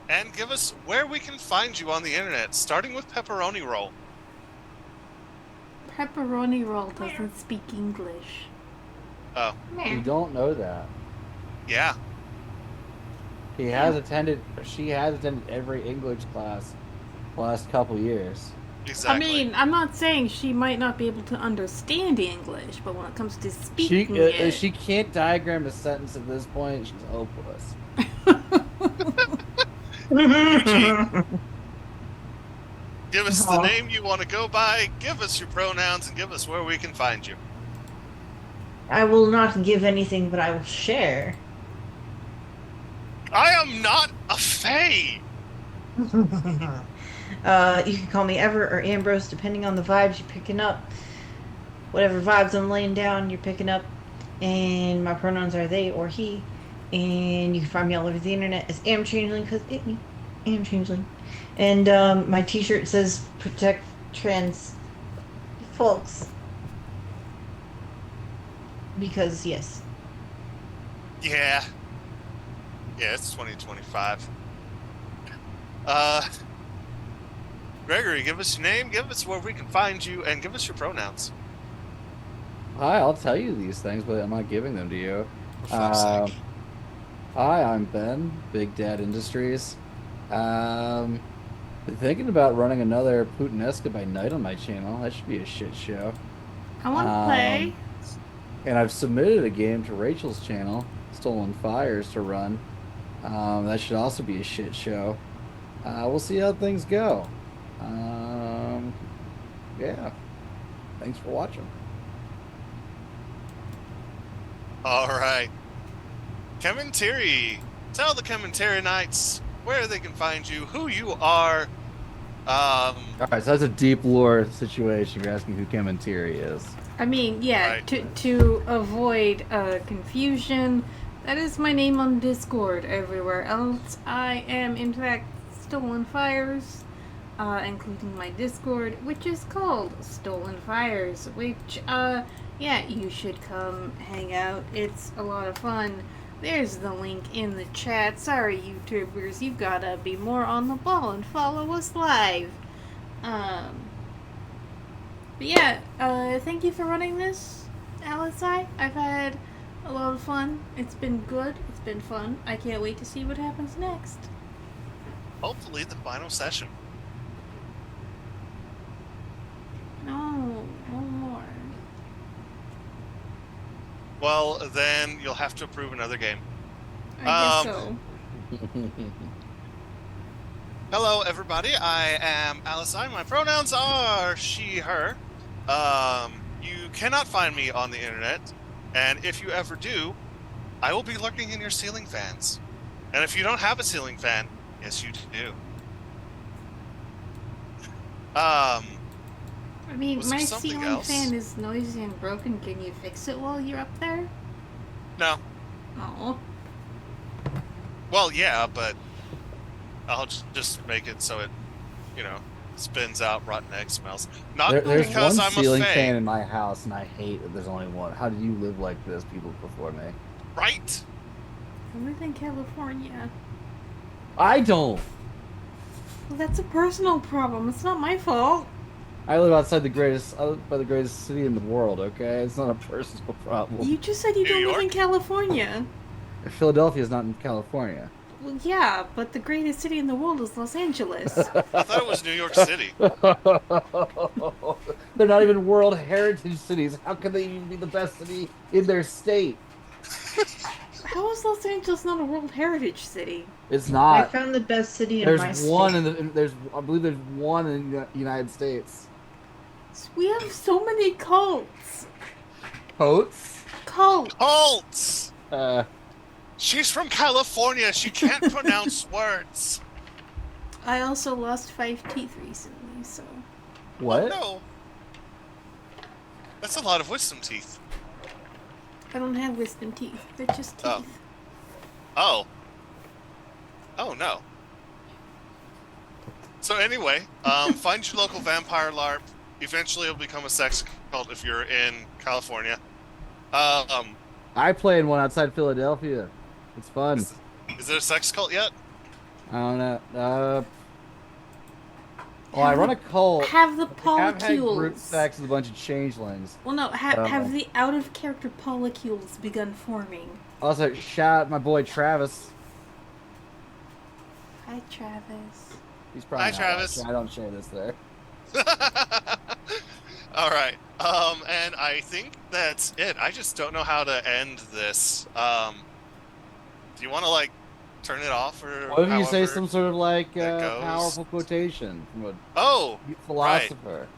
B: And give us where we can find you on the internet, starting with Pepperoni Roll.
A: Pepperoni Roll doesn't speak English.
B: Oh,
D: You don't know that.
B: yeah.
D: He has attended, or she has attended every English class the last couple years.
B: Exactly.
A: I mean, I'm not saying she might not be able to understand English, but when it comes to speaking
D: She can't diagram a sentence at this point. She's hopeless.
B: Give us the
C: Aw.
B: name you want to go by, give us your pronouns, and give us where we can find you.
C: I will not give anything, but I will share.
B: I am not a fae!
C: You can call me Everett or Ambrose, depending on the vibes you're picking up. Whatever vibes I'm laying down, you're picking up. And my pronouns are they or he. And you can find me all over the internet as Am Changeling, because it me, Am Changeling. And my t-shirt says protect trans folks. Because, yes.
B: Yeah. Yeah, it's 2025. Gregory, give us your name, give us where we can find you, and give us your pronouns.
D: Hi, I'll tell you these things, but I'm not giving them to you.
B: For fuck's sake.
D: Hi, I'm Ben, Big Dad Industries. Thinking about running another Putanesca by night on my channel. That should be a shit show.
A: I want to play.
D: And I've submitted a game to Rachel's channel, Stolen Fires, to run. That should also be a shit show. We'll see how things go. Yeah. Thanks for watching.
B: All right. Commentary. Tell the Commentary Knights where they can find you, who you are.
D: All right, so that's a deep lore situation. You're asking who Kementiri is.
A: I mean, yeah,
B: Right.
A: to avoid confusion, that is my name on Discord. Everywhere else, I am, in fact, Stolen Fires, including my Discord, which is called Stolen Fires, which, yeah, you should come hang out. It's a lot of fun. There's the link in the chat. Sorry, YouTubers, you've gotta be more on the ball and follow us live. But yeah, thank you for running this, LSI. I've had a lot of fun. It's been good. It's been fun. I can't wait to see what happens next.
B: Hopefully the final session.
A: No, no more.
B: Well, then you'll have to approve another game.
A: I guess so.
B: Hello, everybody. I am Alisai. My pronouns are she, her. You cannot find me on the internet, and if you ever do, I will be lurking in your ceiling fans. And if you don't have a ceiling fan, yes, you do.
A: I mean,
B: Was there
A: my
B: something
A: ceiling
B: else?
A: fan is noisy and broken. Can you fix it while you're up there?
B: No.
A: Oh.
B: Well, yeah, but I'll just make it so it, spins out rotten egg smells. Not
D: There's
B: because
D: one
B: I'm
D: ceiling
B: a fae,
D: fan in my house, and I hate that there's only one. How did you live like this, people before me?
B: right?
A: I live in California.
D: I don't.
A: Well, that's a personal problem. It's not my fault.
D: I live outside the greatest city in the world. Okay, it's not a personal problem.
A: You just said you
B: New
A: don't live in
B: York?
A: California.
D: Philadelphia is not in California.
A: Well, yeah, but the greatest city in the world is Los Angeles.
B: I thought it was New York City.
D: They're not even World Heritage cities. How can they even be the best city in their state?
A: How is Los Angeles not a World Heritage City?
D: It's
C: I
D: not.
C: found the best city in
D: There's
C: my
D: one
C: state.
D: I believe there's one in the United States.
A: We have so many cults.
D: Coats?
A: Cults.
B: Colts!
D: Uh,
B: She's from California. She can't pronounce words.
A: I also lost 5 teeth recently, so.
D: what?
B: Oh, no. That's a lot of wisdom teeth.
A: I don't have wisdom teeth. They're just teeth.
B: Oh. Oh, no. So anyway, find your local vampire LARP. Eventually it'll become a sex cult if you're in California.
D: I play in one outside Philadelphia. It's fun.
B: Is there a sex cult yet?
D: I don't know. Well, I run a cult.
A: Have the
D: I've had group
A: polycules.
D: sex with a bunch of changelings.
A: Well, no, have the out of character polycules begun forming?
D: Also, shout out my boy Travis.
A: Hi, Travis.
D: He's probably
B: Hi,
D: not
B: Travis.
D: watching. I don't share this there.
B: All right. And I think that's it. I just don't know how to end this. Do you want to turn it off, or
D: What if you say
B: however
D: some sort of like
B: that goes.
D: powerful quotation from a
B: Oh,
D: philosopher?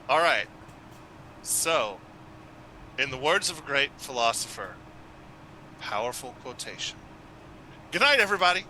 B: all right. So, in the words of a great philosopher, powerful quotation. Good night, everybody.